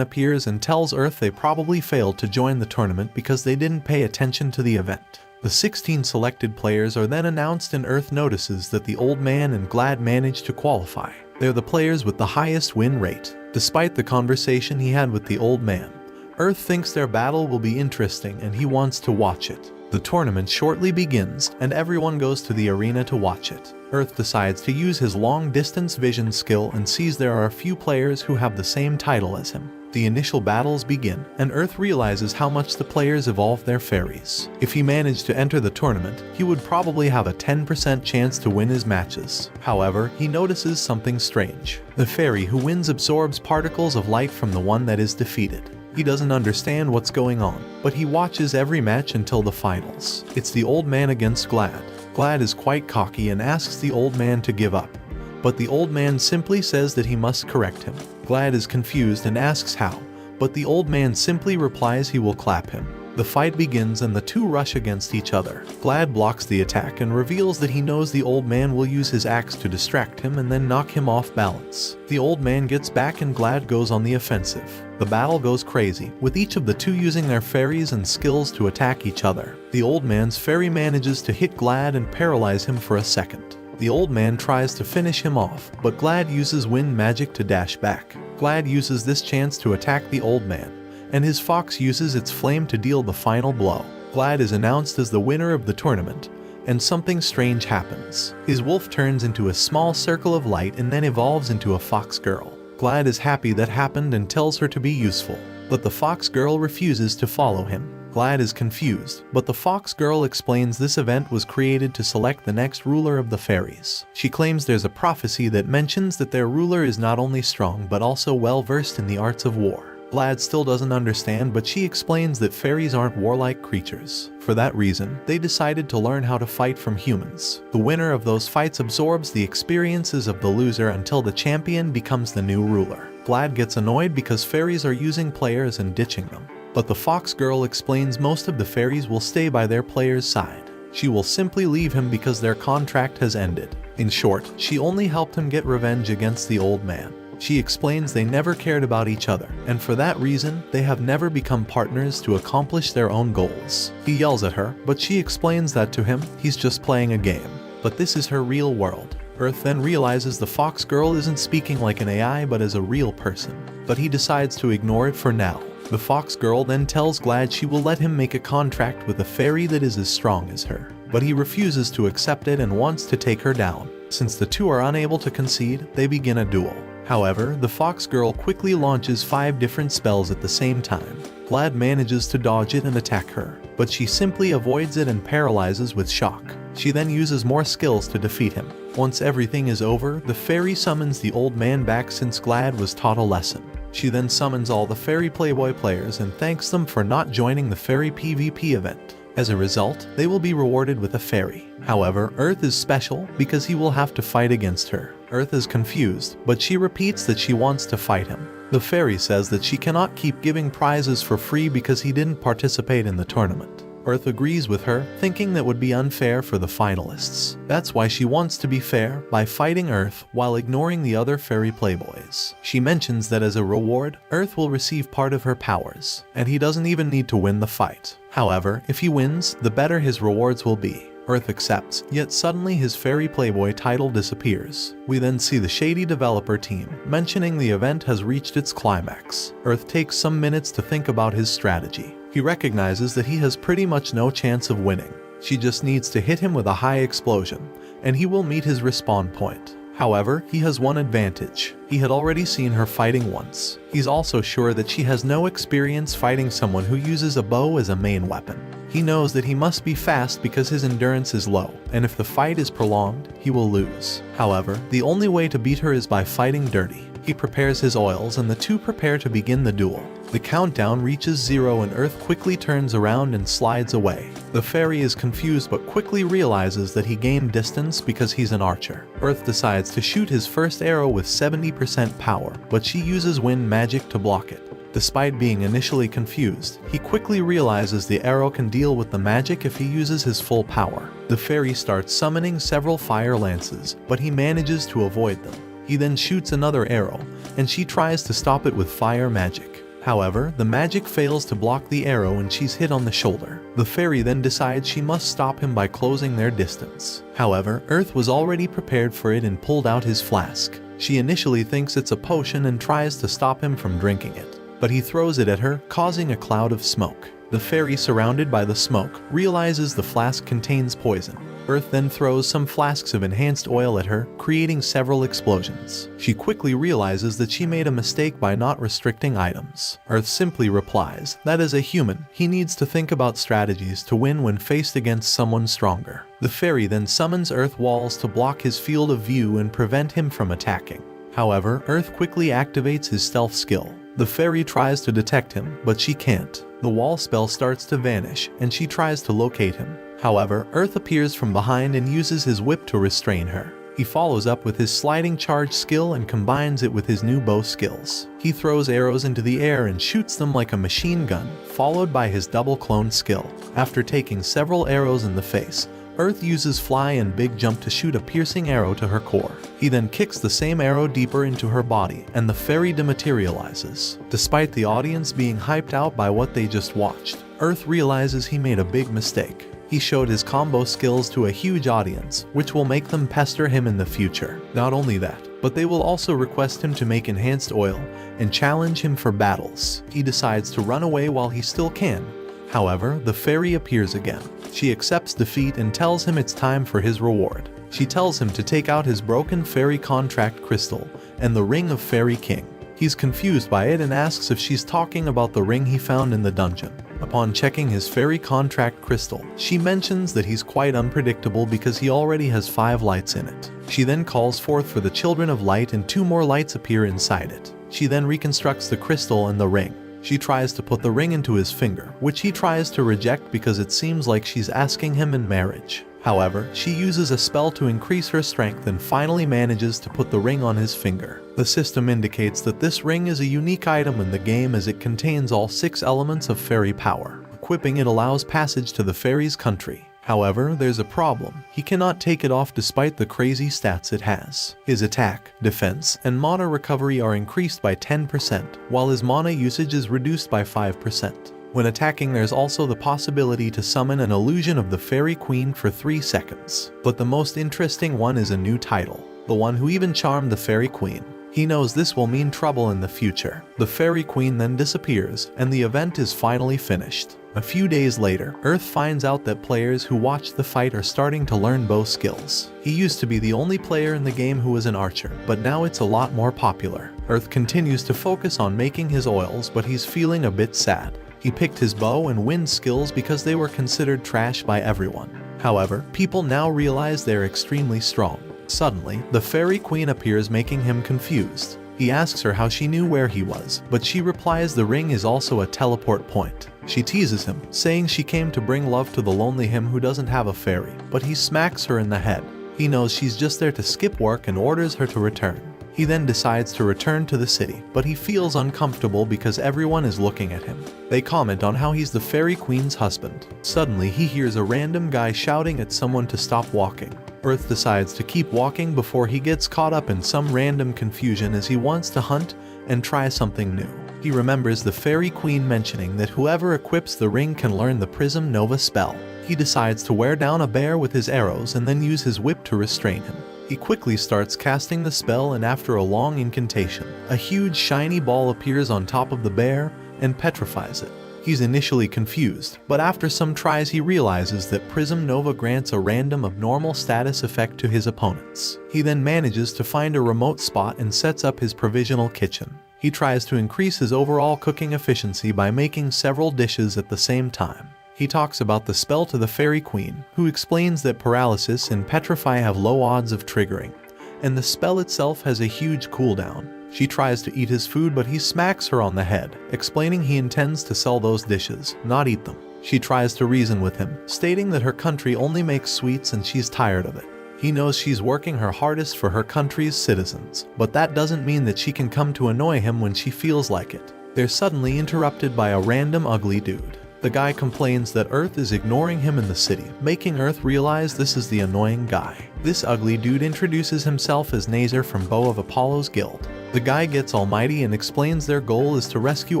appears and tells Earth they probably failed to join the tournament because they didn't pay attention to the event. The 16 selected players are then announced and Earth notices that the Old Man and Glad managed to qualify. They're the players with the highest win rate. Despite the conversation he had with the Old Man, Earth thinks their battle will be interesting and he wants to watch it. The tournament shortly begins and everyone goes to the arena to watch it. Earth decides to use his long-distance vision skill and sees there are a few players who have the same title as him. The initial battles begin, and Earth realizes how much the players evolve their fairies. If he managed to enter the tournament, he would probably have a 10% chance to win his matches. However, he notices something strange. The fairy who wins absorbs particles of light from the one that is defeated. He doesn't understand what's going on, but he watches every match until the finals. It's the Old Man against Glad. Glad is quite cocky and asks the Old Man to give up, but the Old Man simply says that he must correct him. Glad is confused and asks how, but the Old Man simply replies he will clap him. The fight begins and the two rush against each other. Glad blocks the attack and reveals that he knows the old man will use his axe to distract him and then knock him off balance. The old man gets back and Glad goes on the offensive. The battle goes crazy, with each of the two using their fairies and skills to attack each other. The old man's fairy manages to hit Glad and paralyze him for a second. The old man tries to finish him off, but Glad uses wind magic to dash back. Glad uses this chance to attack the old man, and his fox uses its flame to deal the final blow. Glad is announced as the winner of the tournament, and something strange happens. His wolf turns into a small circle of light and then evolves into a fox girl. Glad is happy that happened and tells her to be useful, but the fox girl refuses to follow him. Glad is confused, but the fox girl explains this event was created to select the next ruler of the fairies. She claims there's a prophecy that mentions that their ruler is not only strong but also well versed in the arts of war. Glad still doesn't understand, but she explains that fairies aren't warlike creatures. For that reason, they decided to learn how to fight from humans. The winner of those fights absorbs the experiences of the loser until the champion becomes the new ruler. Glad gets annoyed because fairies are using players and ditching them. But the fox girl explains most of the fairies will stay by their player's side. She will simply leave him because their contract has ended. In short, she only helped him get revenge against the old man. She explains they never cared about each other, and for that reason, they have never become partners to accomplish their own goals. He yells at her, but she explains that to him, he's just playing a game. But this is her real world. Earth then realizes the fox girl isn't speaking like an AI but as a real person. But he decides to ignore it for now. The fox girl then tells Glad she will let him make a contract with a fairy that is as strong as her. But he refuses to accept it and wants to take her down. Since the two are unable to concede, they begin a duel. However, the fox girl quickly launches 5 different spells at the same time. Glad manages to dodge it and attack her, but she simply avoids it and paralyzes with shock. She then uses more skills to defeat him. Once everything is over, the fairy summons the old man back since Glad was taught a lesson. She then summons all the fairy Playboy players and thanks them for not joining the fairy PvP event. As a result, they will be rewarded with a fairy. However, Earth is special because he will have to fight against her. Earth is confused, but she repeats that she wants to fight him. The fairy says that she cannot keep giving prizes for free because he didn't participate in the tournament. Earth agrees with her, thinking that would be unfair for the finalists. That's why she wants to be fair by fighting Earth while ignoring the other fairy playboys. She mentions that as a reward, Earth will receive part of her powers, and he doesn't even need to win the fight. However, if he wins, the better his rewards will be. Earth accepts, yet suddenly his fairy playboy title disappears. We then see the shady developer team mentioning the event has reached its climax. Earth takes some minutes to think about his strategy. He recognizes that he has pretty much no chance of winning. She just needs to hit him with a high explosion, and he will meet his respawn point. However, he has one advantage. He had already seen her fighting once. He's also sure that she has no experience fighting someone who uses a bow as a main weapon. He knows that he must be fast because his endurance is low, and if the fight is prolonged, he will lose. However, the only way to beat her is by fighting dirty. He prepares his oils and the two prepare to begin the duel. The countdown reaches 0 and Earth quickly turns around and slides away. The fairy is confused but quickly realizes that he gained distance because he's an archer. Earth decides to shoot his first arrow with 70% power, but she uses wind magic to block it. Despite being initially confused, he quickly realizes the arrow can deal with the magic if he uses his full power. The fairy starts summoning several fire lances, but he manages to avoid them. He then shoots another arrow, and she tries to stop it with fire magic. However, the magic fails to block the arrow and she's hit on the shoulder. The fairy then decides she must stop him by closing their distance. However, Earth was already prepared for it and pulled out his flask. She initially thinks it's a potion and tries to stop him from drinking it, but he throws it at her, causing a cloud of smoke. The fairy, surrounded by the smoke, realizes the flask contains poison. Earth then throws some flasks of enhanced oil at her, creating several explosions. She quickly realizes that she made a mistake by not restricting items. Earth simply replies that as a human, he needs to think about strategies to win when faced against someone stronger. The fairy then summons Earth walls to block his field of view and prevent him from attacking. However, Earth quickly activates his stealth skill. The fairy tries to detect him, but she can't. The wall spell starts to vanish, and she tries to locate him. However, Earth appears from behind and uses his whip to restrain her. He follows up with his sliding charge skill and combines it with his new bow skills. He throws arrows into the air and shoots them like a machine gun, followed by his double clone skill. After taking several arrows in the face, Earth uses Fly and Big Jump to shoot a piercing arrow to her core. He then kicks the same arrow deeper into her body, and the fairy dematerializes. Despite the audience being hyped out by what they just watched, Earth realizes he made a big mistake. He showed his combo skills to a huge audience, which will make them pester him in the future. Not only that, but they will also request him to make enhanced oil and challenge him for battles. He decides to run away while he still can. However, the fairy appears again. She accepts defeat and tells him it's time for his reward. She tells him to take out his broken fairy contract crystal and the ring of Fairy King. He's confused by it and asks if she's talking about the ring he found in the dungeon. Upon checking his fairy contract crystal, she mentions that he's quite unpredictable because he already has 5 lights in it. She then calls forth for the Children of Light and 2 more lights appear inside it. She then reconstructs the crystal and the ring. She tries to put the ring into his finger, which he tries to reject because it seems like she's asking him in marriage. However, she uses a spell to increase her strength and finally manages to put the ring on his finger. The system indicates that this ring is a unique item in the game as it contains all 6 elements of fairy power. Equipping it allows passage to the fairy's country. However, there's a problem. He cannot take it off despite the crazy stats it has. His attack, defense, and mana recovery are increased by 10%, while his mana usage is reduced by 5%. When attacking, there's also the possibility to summon an illusion of the Fairy Queen for 3 seconds. But the most interesting one is a new title, the one who even charmed the Fairy Queen. He knows this will mean trouble in the future. The Fairy Queen then disappears, and the event is finally finished. A few days later, Earth finds out that players who watched the fight are starting to learn bow skills. He used to be the only player in the game who was an archer, but now it's a lot more popular. Earth continues to focus on making his oils, but he's feeling a bit sad. He picked his bow and wind skills because they were considered trash by everyone. However, people now realize they're extremely strong. Suddenly, the Fairy Queen appears, making him confused. He asks her how she knew where he was, but she replies the ring is also a teleport point. She teases him, saying she came to bring love to the lonely him who doesn't have a fairy, but he smacks her in the head. He knows she's just there to skip work and orders her to return. He then decides to return to the city, but he feels uncomfortable because everyone is looking at him. They comment on how he's the Fairy Queen's husband. Suddenly, he hears a random guy shouting at someone to stop walking. Earth decides to keep walking before he gets caught up in some random confusion as he wants to hunt and try something new. He remembers the Fairy Queen mentioning that whoever equips the ring can learn the Prism Nova spell. He decides to wear down a bear with his arrows and then use his whip to restrain him. He quickly starts casting the spell, and after a long incantation, a huge shiny ball appears on top of the bear and petrifies it. He's initially confused, but after some tries he realizes that Prism Nova grants a random abnormal status effect to his opponents. He then manages to find a remote spot and sets up his provisional kitchen. He tries to increase his overall cooking efficiency by making several dishes at the same time. He talks about the spell to the Fairy Queen, who explains that paralysis and petrify have low odds of triggering, and the spell itself has a huge cooldown. She tries to eat his food, but he smacks her on the head, explaining he intends to sell those dishes, not eat them. She tries to reason with him, stating that her country only makes sweets and she's tired of it. He knows she's working her hardest for her country's citizens, but that doesn't mean that she can come to annoy him when she feels like it. They're suddenly interrupted by a random ugly dude. The guy complains that Earth is ignoring him in the city, making Earth realize this is the annoying guy. This ugly dude introduces himself as Nazar from Bow of Apollo's guild. The guy gets almighty and explains their goal is to rescue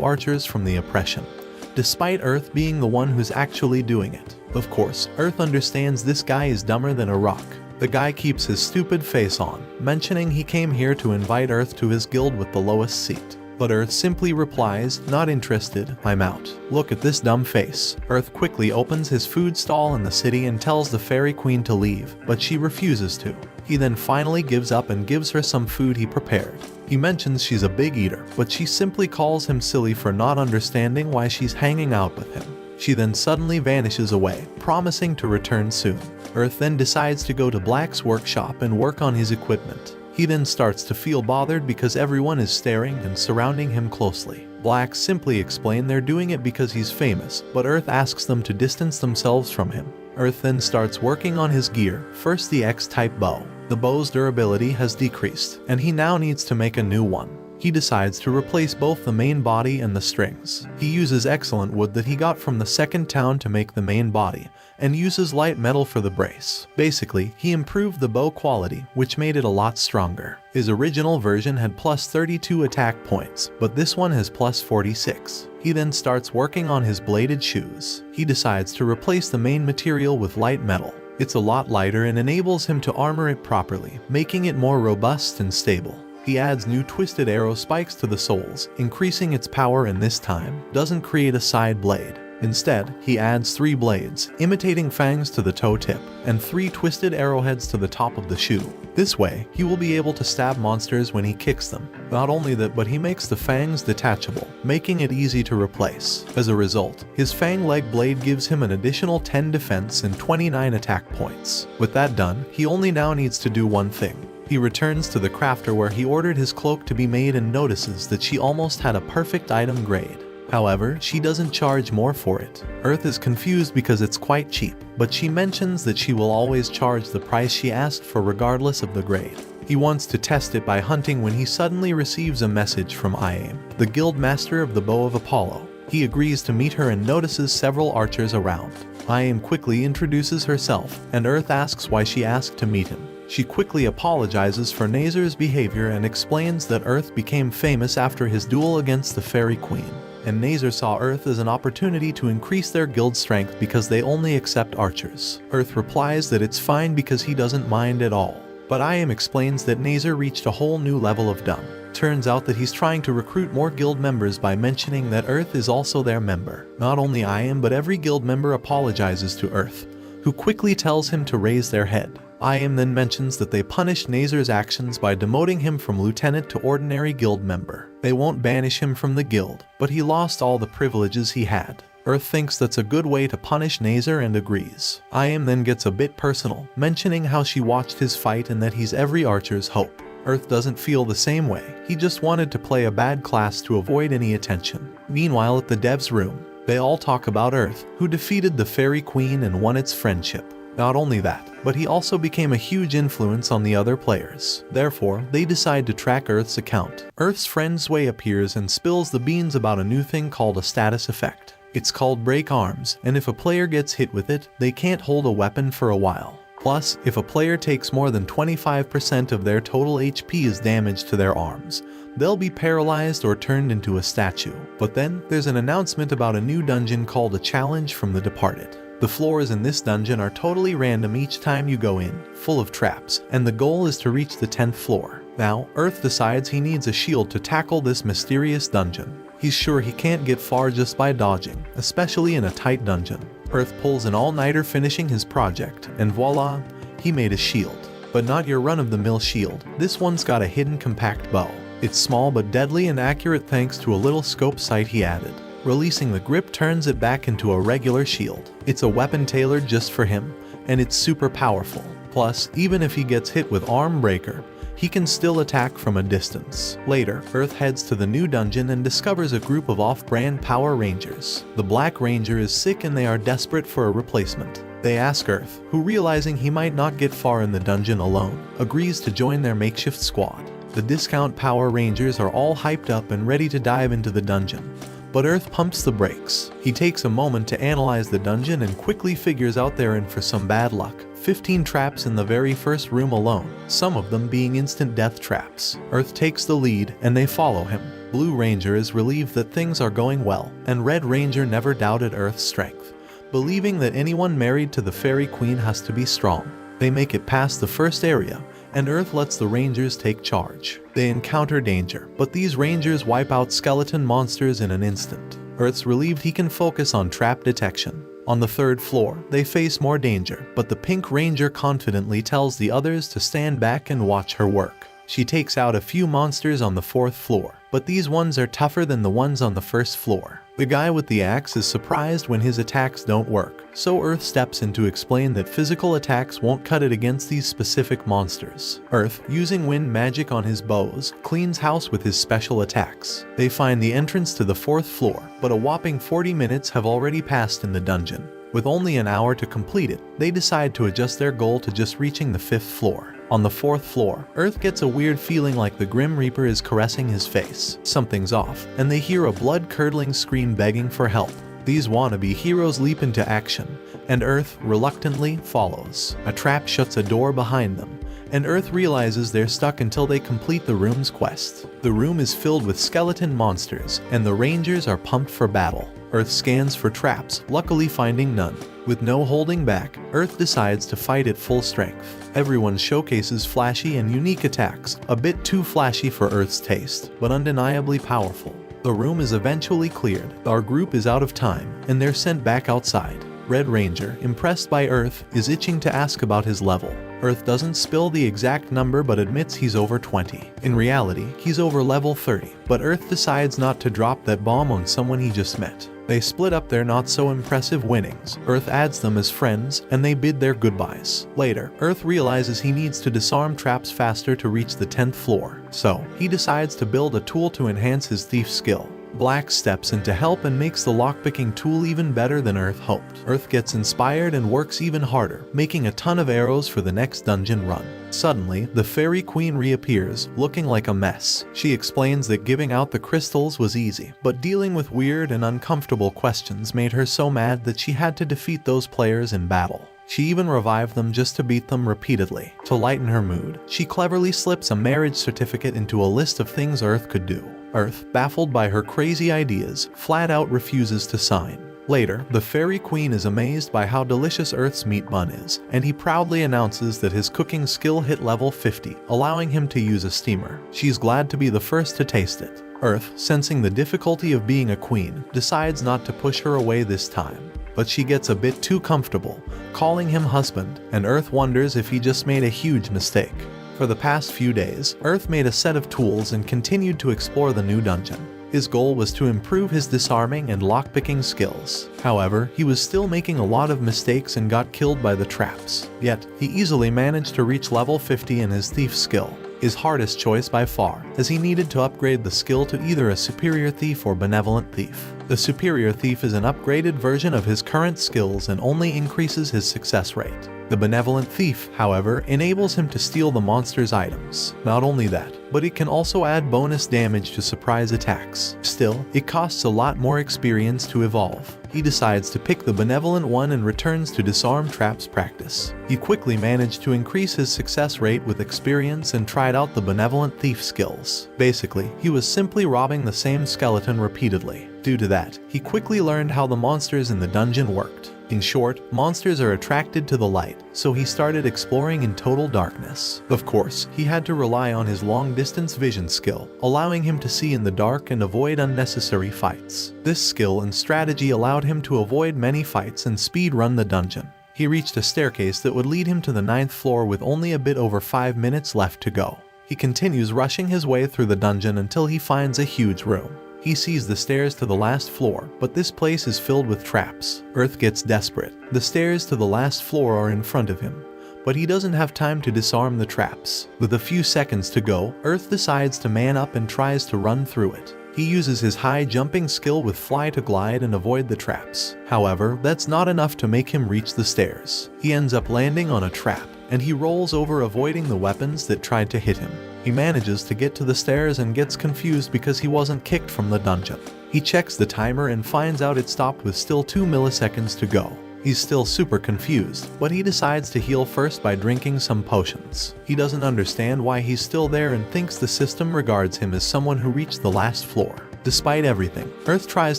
archers from the oppression, despite Earth being the one who's actually doing it. Of course, Earth understands this guy is dumber than a rock. The guy keeps his stupid face on, mentioning he came here to invite Earth to his guild with the lowest seat. But Earth simply replies, "Not interested, I'm out." Look at this dumb face. Earth quickly opens his food stall in the city and tells the Fairy Queen to leave, but she refuses to. He then finally gives up and gives her some food he prepared. He mentions she's a big eater, but she simply calls him silly for not understanding why she's hanging out with him. She then suddenly vanishes away, promising to return soon. Earth then decides to go to Black's workshop and work on his equipment. He then starts to feel bothered because everyone is staring and surrounding him closely. Black simply explain they're doing it because he's famous, but Earth asks them to distance themselves from him. Earth then starts working on his gear, first the X-type bow. The bow's durability has decreased, and he now needs to make a new one. He decides to replace both the main body and the strings. He uses excellent wood that he got from the second town to make the main body, and uses light metal for the brace. Basically, he improved the bow quality, which made it a lot stronger. His original version had plus 32 attack points, but this one has plus 46. He then starts working on his bladed shoes. He decides to replace the main material with light metal. It's a lot lighter and enables him to armor it properly, making it more robust and stable. He adds new twisted arrow spikes to the soles, increasing its power, and this time doesn't create a side blade. Instead, he adds 3 blades, imitating fangs to the toe tip, and 3 twisted arrowheads to the top of the shoe. This way, he will be able to stab monsters when he kicks them. Not only that, but he makes the fangs detachable, making it easy to replace. As a result, his fang leg blade gives him an additional 10 defense and 29 attack points. With that done, he only now needs to do one thing. He returns to the crafter where he ordered his cloak to be made and notices that she almost had a perfect item grade. However, she doesn't charge more for it. Earth is confused because it's quite cheap, but she mentions that she will always charge the price she asked for regardless of the grade. He wants to test it by hunting when he suddenly receives a message from Iam, the guild master of the Bow of Apollo. He agrees to meet her and notices several archers around. Iam quickly introduces herself, and Earth asks why she asked to meet him. She quickly apologizes for Nazar's behavior and explains that Earth became famous after his duel against the Fairy Queen, and Nazar saw Earth as an opportunity to increase their guild strength because they only accept archers. Earth replies that it's fine because he doesn't mind at all. But Iam explains that Nazar reached a whole new level of dumb. Turns out that he's trying to recruit more guild members by mentioning that Earth is also their member. Not only Iam, but every guild member apologizes to Earth, who quickly tells him to raise their head. Iam then mentions that they punished Nazar's actions by demoting him from lieutenant to ordinary guild member. They won't banish him from the guild, but he lost all the privileges he had. Earth thinks that's a good way to punish Nazar and agrees. Iam then gets a bit personal, mentioning how she watched his fight and that he's every archer's hope. Earth doesn't feel the same way. He just wanted to play a bad class to avoid any attention. Meanwhile, at the devs' room, they all talk about Earth, who defeated the Fairy Queen and won its friendship. Not only that, but he also became a huge influence on the other players. Therefore, they decide to track Earth's account. Earth's friend Sway appears and spills the beans about a new thing called a status effect. It's called Break Arms, and if a player gets hit with it, they can't hold a weapon for a while. Plus, if a player takes more than 25% of their total HP as damage to their arms, they'll be paralyzed or turned into a statue. But then, there's an announcement about a new dungeon called a Challenge from the Departed. The floors in this dungeon are totally random each time you go in, full of traps, and the goal is to reach the 10th floor. Now, Earth decides he needs a shield to tackle this mysterious dungeon. He's sure he can't get far just by dodging, especially in a tight dungeon. Earth pulls an all-nighter finishing his project, and voila, he made a shield. But not your run-of-the-mill shield. This one's got a hidden compact bow. It's small but deadly and accurate thanks to a little scope sight he added. Releasing the grip turns it back into a regular shield. It's a weapon tailored just for him, and it's super powerful. Plus, even if he gets hit with Arm Breaker, he can still attack from a distance. Later, Earth heads to the new dungeon and discovers a group of off-brand Power Rangers. The Black Ranger is sick and they are desperate for a replacement. They ask Earth, who realizing he might not get far in the dungeon alone, agrees to join their makeshift squad. The discount Power Rangers are all hyped up and ready to dive into the dungeon. But Earth pumps the brakes. He takes a moment to analyze the dungeon and quickly figures out they're in for some bad luck. 15 traps in the very first room alone, some of them being instant death traps. Earth takes the lead and they follow him. Blue Ranger is relieved that things are going well, and Red Ranger never doubted Earth's strength, believing that anyone married to the Fairy Queen has to be strong. They make it past the first area, and Earth lets the Rangers take charge. They encounter danger, but these Rangers wipe out skeleton monsters in an instant. Earth's relieved he can focus on trap detection. On the 3rd floor, they face more danger, but the Pink Ranger confidently tells the others to stand back and watch her work. She takes out a few monsters on the 4th floor, but these ones are tougher than the ones on the 1st floor. The guy with the axe is surprised when his attacks don't work, so Earth steps in to explain that physical attacks won't cut it against these specific monsters. Earth, using wind magic on his bows, cleans house with his special attacks. They find the entrance to the 4th floor, but a whopping 40 minutes have already passed in the dungeon. With only an hour to complete it, they decide to adjust their goal to just reaching the 5th floor. On the 4th floor, Earth gets a weird feeling like the Grim Reaper is caressing his face. Something's off, and they hear a blood-curdling scream begging for help. These wannabe heroes leap into action, and Earth reluctantly follows. A trap shuts a door behind them, and Earth realizes they're stuck until they complete the room's quest. The room is filled with skeleton monsters, and the Rangers are pumped for battle. Earth scans for traps, luckily finding none. With no holding back, Earth decides to fight at full strength. Everyone showcases flashy and unique attacks, a bit too flashy for Earth's taste, but undeniably powerful. The room is eventually cleared, our group is out of time, and they're sent back outside. Red Ranger, impressed by Earth, is itching to ask about his level. Earth doesn't spill the exact number but admits he's over 20. In reality, he's over level 30, but Earth decides not to drop that bomb on someone he just met. They split up their not-so-impressive winnings. Earth adds them as friends, and they bid their goodbyes. Later, Earth realizes he needs to disarm traps faster to reach the 10th floor, so he decides to build a tool to enhance his thief skill. Black steps in to help and makes the lockpicking tool even better than Earth hoped. Earth gets inspired and works even harder, making a ton of arrows for the next dungeon run. Suddenly, the Fairy Queen reappears, looking like a mess. She explains that giving out the crystals was easy, but dealing with weird and uncomfortable questions made her so mad that she had to defeat those players in battle. She even revived them just to beat them repeatedly. To lighten her mood, she cleverly slips a marriage certificate into a list of things Earth could do. Earth, baffled by her crazy ideas, flat out refuses to sign. Later, the Fairy Queen is amazed by how delicious Earth's meat bun is, and he proudly announces that his cooking skill hit level 50, allowing him to use a steamer. She's glad to be the first to taste it. Earth, sensing the difficulty of being a queen, decides not to push her away this time. But she gets a bit too comfortable, calling him husband, and Earth wonders if he just made a huge mistake. For the past few days, Earth made a set of tools and continued to explore the new dungeon. His goal was to improve his disarming and lockpicking skills. However, he was still making a lot of mistakes and got killed by the traps. Yet, he easily managed to reach level 50 in his thief skill. His hardest choice by far, as he needed to upgrade the skill to either a superior thief or benevolent thief. The superior thief is an upgraded version of his current skills and only increases his success rate. The benevolent thief, however, enables him to steal the monster's items. Not only that, but it can also add bonus damage to surprise attacks. Still, it costs a lot more experience to evolve. He decides to pick the benevolent one and returns to disarm traps practice. He quickly managed to increase his success rate with experience and tried out the benevolent thief skills. Basically, he was simply robbing the same skeleton repeatedly. Due to that, he quickly learned how the monsters in the dungeon worked. In short, monsters are attracted to the light, so he started exploring in total darkness. Of course, he had to rely on his long-distance vision skill, allowing him to see in the dark and avoid unnecessary fights. This skill and strategy allowed him to avoid many fights and speed-run the dungeon. He reached a staircase that would lead him to the 9th floor with only a bit over 5 minutes left to go. He continues rushing his way through the dungeon until he finds a huge room. He sees the stairs to the last floor, but this place is filled with traps. Earth gets desperate. The stairs to the last floor are in front of him, but he doesn't have time to disarm the traps. With a few seconds to go, Earth decides to man up and tries to run through it. He uses his high jumping skill with fly to glide and avoid the traps. However, that's not enough to make him reach the stairs. He ends up landing on a trap, and he rolls over avoiding the weapons that tried to hit him. He manages to get to the stairs and gets confused because he wasn't kicked from the dungeon. He checks the timer and finds out it stopped with still 2 milliseconds to go. He's still super confused, but he decides to heal first by drinking some potions. He doesn't understand why he's still there and thinks the system regards him as someone who reached the last floor. Despite everything, Earth tries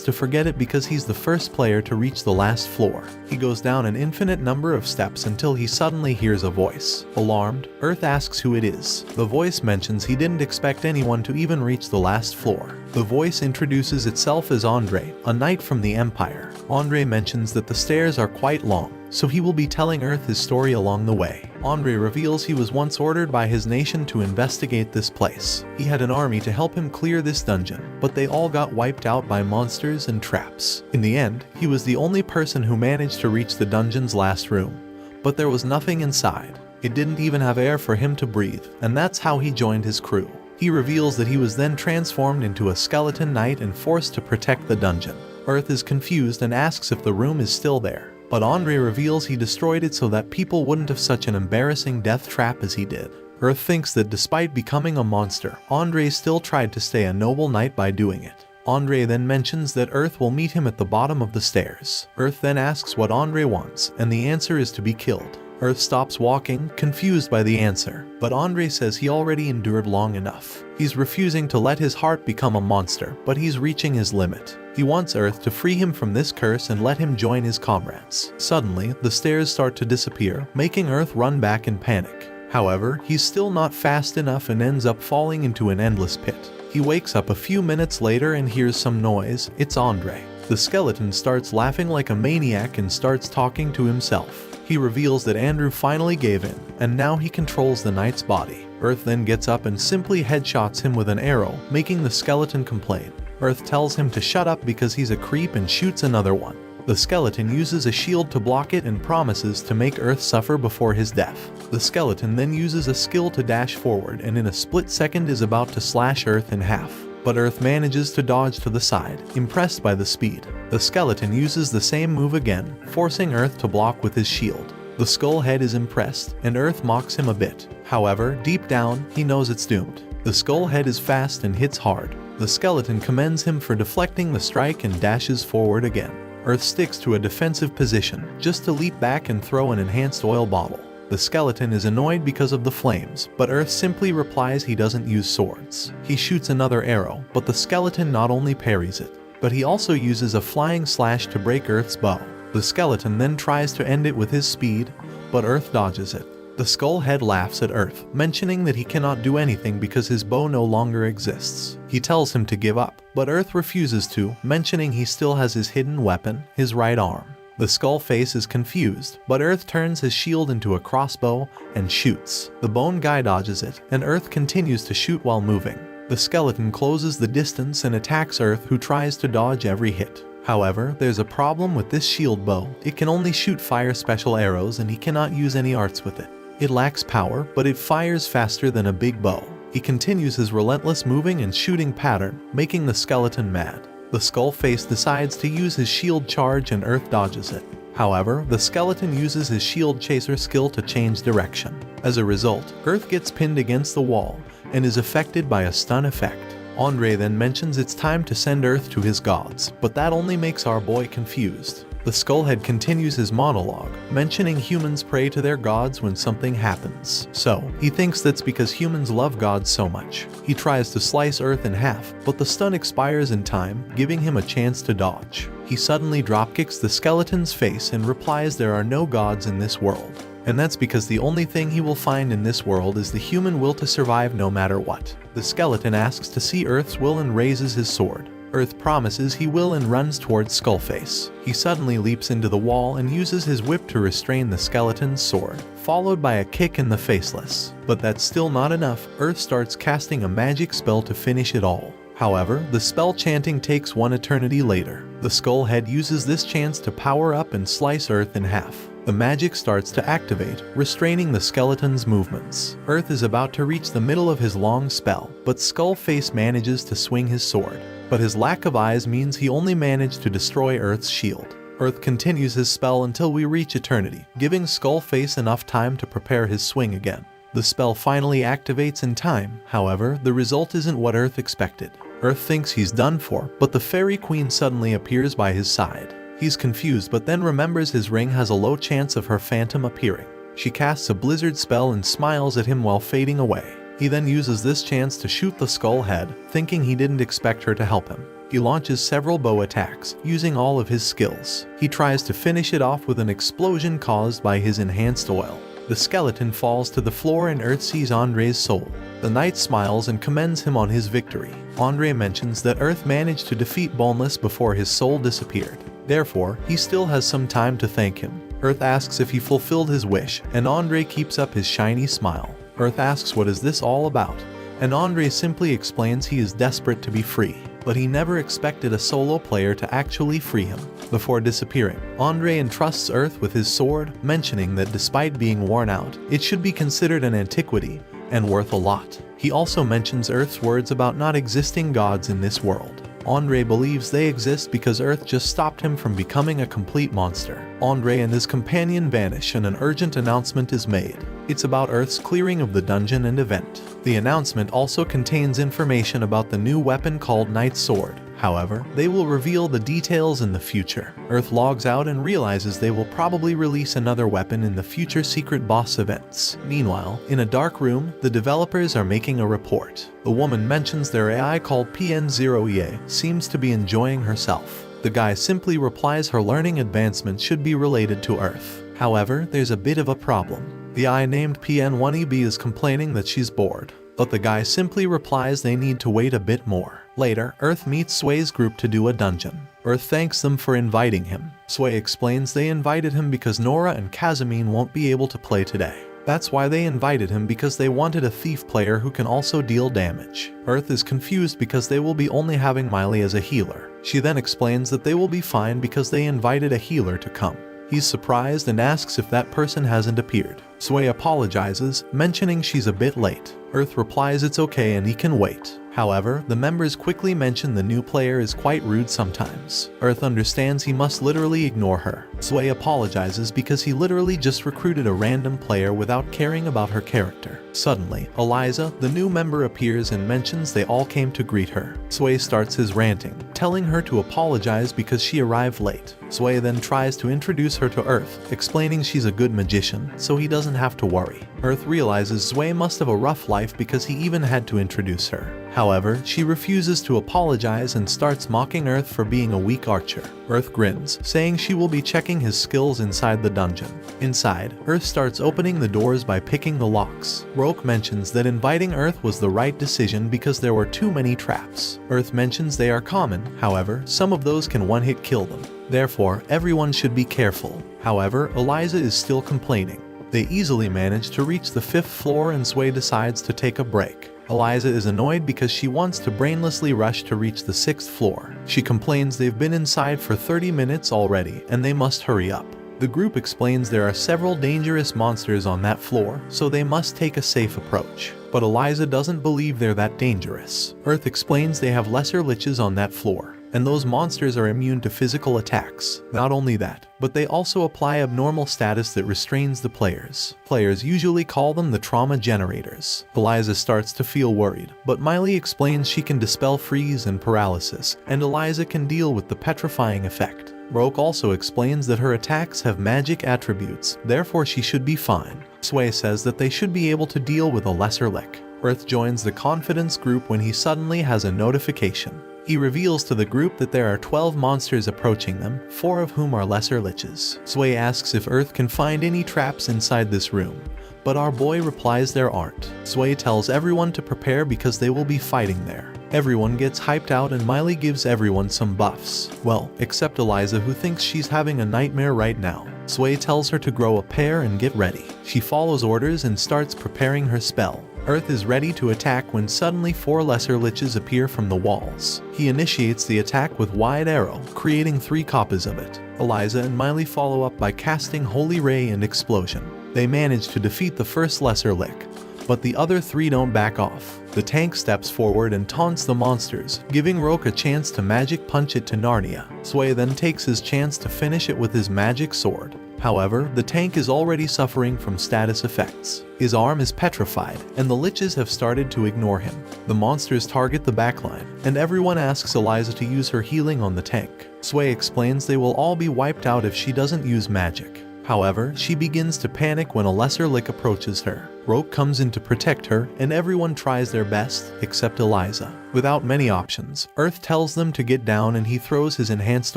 to forget it because he's the first player to reach the last floor. He goes down an infinite number of steps until he suddenly hears a voice. Alarmed, Earth asks who it is. The voice mentions he didn't expect anyone to even reach the last floor. The voice introduces itself as Andre, a knight from the Empire. Andre mentions that the stairs are quite long, so he will be telling Earth his story along the way. Andre reveals he was once ordered by his nation to investigate this place. He had an army to help him clear this dungeon, but they all got wiped out by monsters and traps. In the end, he was the only person who managed to reach the dungeon's last room, but there was nothing inside. It didn't even have air for him to breathe, and that's how he joined his crew. He reveals that he was then transformed into a skeleton knight and forced to protect the dungeon. Earth is confused and asks if the room is still there, but Andre reveals he destroyed it so that people wouldn't have such an embarrassing death trap as he did. Earth thinks that despite becoming a monster, Andre still tried to stay a noble knight by doing it. Andre then mentions that Earth will meet him at the bottom of the stairs. Earth then asks what Andre wants, and the answer is to be killed. Earth stops walking, confused by the answer, but Andre says he already endured long enough. He's refusing to let his heart become a monster, but he's reaching his limit. He wants Earth to free him from this curse and let him join his comrades. Suddenly, the stairs start to disappear, making Earth run back in panic. However, he's still not fast enough and ends up falling into an endless pit. He wakes up a few minutes later and hears some noise. It's Andre. The skeleton starts laughing like a maniac and starts talking to himself. He reveals that Andrew finally gave in, and now he controls the knight's body. Earth then gets up and simply headshots him with an arrow, making the skeleton complain. Earth tells him to shut up because he's a creep and shoots another one. The skeleton uses a shield to block it and promises to make Earth suffer before his death. The skeleton then uses a skill to dash forward and in a split second is about to slash Earth in half. But Earth manages to dodge to the side, impressed by the speed. The skeleton uses the same move again, forcing Earth to block with his shield. The skull head is impressed, and Earth mocks him a bit. However, deep down, he knows it's doomed. The skull head is fast and hits hard. The skeleton commends him for deflecting the strike and dashes forward again. Earth sticks to a defensive position, just to leap back and throw an enhanced oil bottle. The skeleton is annoyed because of the flames, but Earth simply replies he doesn't use swords. He shoots another arrow, but the skeleton not only parries it, but he also uses a flying slash to break Earth's bow. The skeleton then tries to end it with his speed, but Earth dodges it. The skull head laughs at Earth, mentioning that he cannot do anything because his bow no longer exists. He tells him to give up, but Earth refuses to, mentioning he still has his hidden weapon, his right arm. The skull face is confused, but Earth turns his shield into a crossbow and shoots. The bone guy dodges it, and Earth continues to shoot while moving. The skeleton closes the distance and attacks Earth, who tries to dodge every hit. However, there's a problem with this shield bow. It can only shoot fire special arrows and he cannot use any arts with it. It lacks power, but it fires faster than a big bow. He continues his relentless moving and shooting pattern, making the skeleton mad. The skull face decides to use his shield charge and Earth dodges it. However, the skeleton uses his shield chaser skill to change direction. As a result, Earth gets pinned against the wall and is affected by a stun effect. Andre then mentions it's time to send Earth to his gods, but that only makes our boy confused. The skullhead continues his monologue, mentioning humans pray to their gods when something happens. So, he thinks that's because humans love gods so much. He tries to slice Earth in half, but the stun expires in time, giving him a chance to dodge. He suddenly dropkicks the skeleton's face and replies there are no gods in this world. And that's because the only thing he will find in this world is the human will to survive no matter what. The skeleton asks to see Earth's will and raises his sword. Earth promises he will and runs towards Skullface. He suddenly leaps into the wall and uses his whip to restrain the skeleton's sword, followed by a kick in the faceless. But that's still not enough. Earth starts casting a magic spell to finish it all. However, the spell chanting takes one eternity later. The Skullhead uses this chance to power up and slice Earth in half. The magic starts to activate, restraining the skeleton's movements. Earth is about to reach the middle of his long spell, but Skullface manages to swing his sword. But his lack of eyes means he only managed to destroy Earth's shield. Earth continues his spell until we reach eternity, giving Skullface enough time to prepare his swing again. The spell finally activates in time, however, the result isn't what Earth expected. Earth thinks he's done for, but the Fairy Queen suddenly appears by his side. He's confused but then remembers his ring has a low chance of her phantom appearing. She casts a blizzard spell and smiles at him while fading away. He then uses this chance to shoot the skull head, thinking he didn't expect her to help him. He launches several bow attacks, using all of his skills. He tries to finish it off with an explosion caused by his enhanced oil. The skeleton falls to the floor and Earth sees Andre's soul. The knight smiles and commends him on his victory. Andre mentions that Earth managed to defeat Boneless before his soul disappeared. Therefore, he still has some time to thank him. Earth asks if he fulfilled his wish, and Andre keeps up his shiny smile. Earth asks what is this all about, and Andre simply explains he is desperate to be free, but he never expected a solo player to actually free him. Before disappearing, Andre entrusts Earth with his sword, mentioning that despite being worn out, it should be considered an antiquity and worth a lot. He also mentions Earth's words about not existing gods in this world. Andre believes they exist because Earth just stopped him from becoming a complete monster. Andre and his companion vanish and an urgent announcement is made. It's about Earth's clearing of the dungeon and event. The announcement also contains information about the new weapon called Knight's Sword. However, they will reveal the details in the future. Earth logs out and realizes they will probably release another weapon in the future secret boss events. Meanwhile, in a dark room, the developers are making a report. The woman mentions their AI called PN0EA seems to be enjoying herself. The guy simply replies her learning advancement should be related to Earth. However, there's a bit of a problem. The AI named PN1EB is complaining that she's bored, but the guy simply replies they need to wait a bit more. Later, Earth meets Sway's group to do a dungeon. Earth thanks them for inviting him. Sway explains they invited him because Nora and Kazamine won't be able to play today. That's why they invited him, because they wanted a thief player who can also deal damage. Earth is confused because they will be only having Miley as a healer. She then explains that they will be fine because they invited a healer to come. He's surprised and asks if that person hasn't appeared. Sway apologizes, mentioning she's a bit late. Earth replies it's okay and he can wait. However, the members quickly mention the new player is quite rude sometimes. Earth understands he must literally ignore her. Sway apologizes because he literally just recruited a random player without caring about her character. Suddenly, Eliza, the new member, appears and mentions they all came to greet her. Sway starts his ranting, telling her to apologize because she arrived late. Sway then tries to introduce her to Earth, explaining she's a good magician, so he doesn't have to worry. Earth realizes Sway must have a rough life because he even had to introduce her. However, she refuses to apologize and starts mocking Earth for being a weak archer. Earth grins, saying she will be checking his skills inside the dungeon. Inside, Earth starts opening the doors by picking the locks. Roke mentions that inviting Earth was the right decision because there were too many traps. Earth mentions they are common, however, some of those can one-hit kill them. Therefore, everyone should be careful. However, Eliza is still complaining. They easily manage to reach the 5th floor and Sway decides to take a break. Eliza is annoyed because she wants to brainlessly rush to reach the 6th floor. She complains they've been inside for 30 minutes already and they must hurry up. The group explains there are several dangerous monsters on that floor, so they must take a safe approach. But Eliza doesn't believe they're that dangerous. Earth explains they have lesser liches on that floor, and those monsters are immune to physical attacks. Not only that, but they also apply abnormal status that restrains the players. Players usually call them the trauma generators. Eliza starts to feel worried, but Miley explains she can dispel freeze and paralysis, and Eliza can deal with the petrifying effect. Roke also explains that her attacks have magic attributes, therefore she should be fine. Sway says that they should be able to deal with a lesser lick. Earth joins the confidence group when he suddenly has a notification. He reveals to the group that there are 12 monsters approaching them, 4 of whom are lesser liches. Sway asks if Earth can find any traps inside this room, but our boy replies there aren't. Sway tells everyone to prepare because they will be fighting there. Everyone gets hyped out and Miley gives everyone some buffs. Well, except Eliza, who thinks she's having a nightmare right now. Sway tells her to grow a pair and get ready. She follows orders and starts preparing her spell. Earth is ready to attack when suddenly 4 lesser liches appear from the walls. He initiates the attack with Wide Arrow, creating 3 copies of it. Eliza and Miley follow up by casting Holy Ray and Explosion. They manage to defeat the first lesser lick, but the other 3 don't back off. The tank steps forward and taunts the monsters, giving Roke a chance to magic punch it to Narnia. Sway then takes his chance to finish it with his magic sword. However, the tank is already suffering from status effects. His arm is petrified, and the liches have started to ignore him. The monsters target the backline, and everyone asks Eliza to use her healing on the tank. Sway explains they will all be wiped out if she doesn't use magic. However, she begins to panic when a lesser lick approaches her. Roke comes in to protect her, and everyone tries their best, except Eliza. Without many options, Earth tells them to get down and he throws his enhanced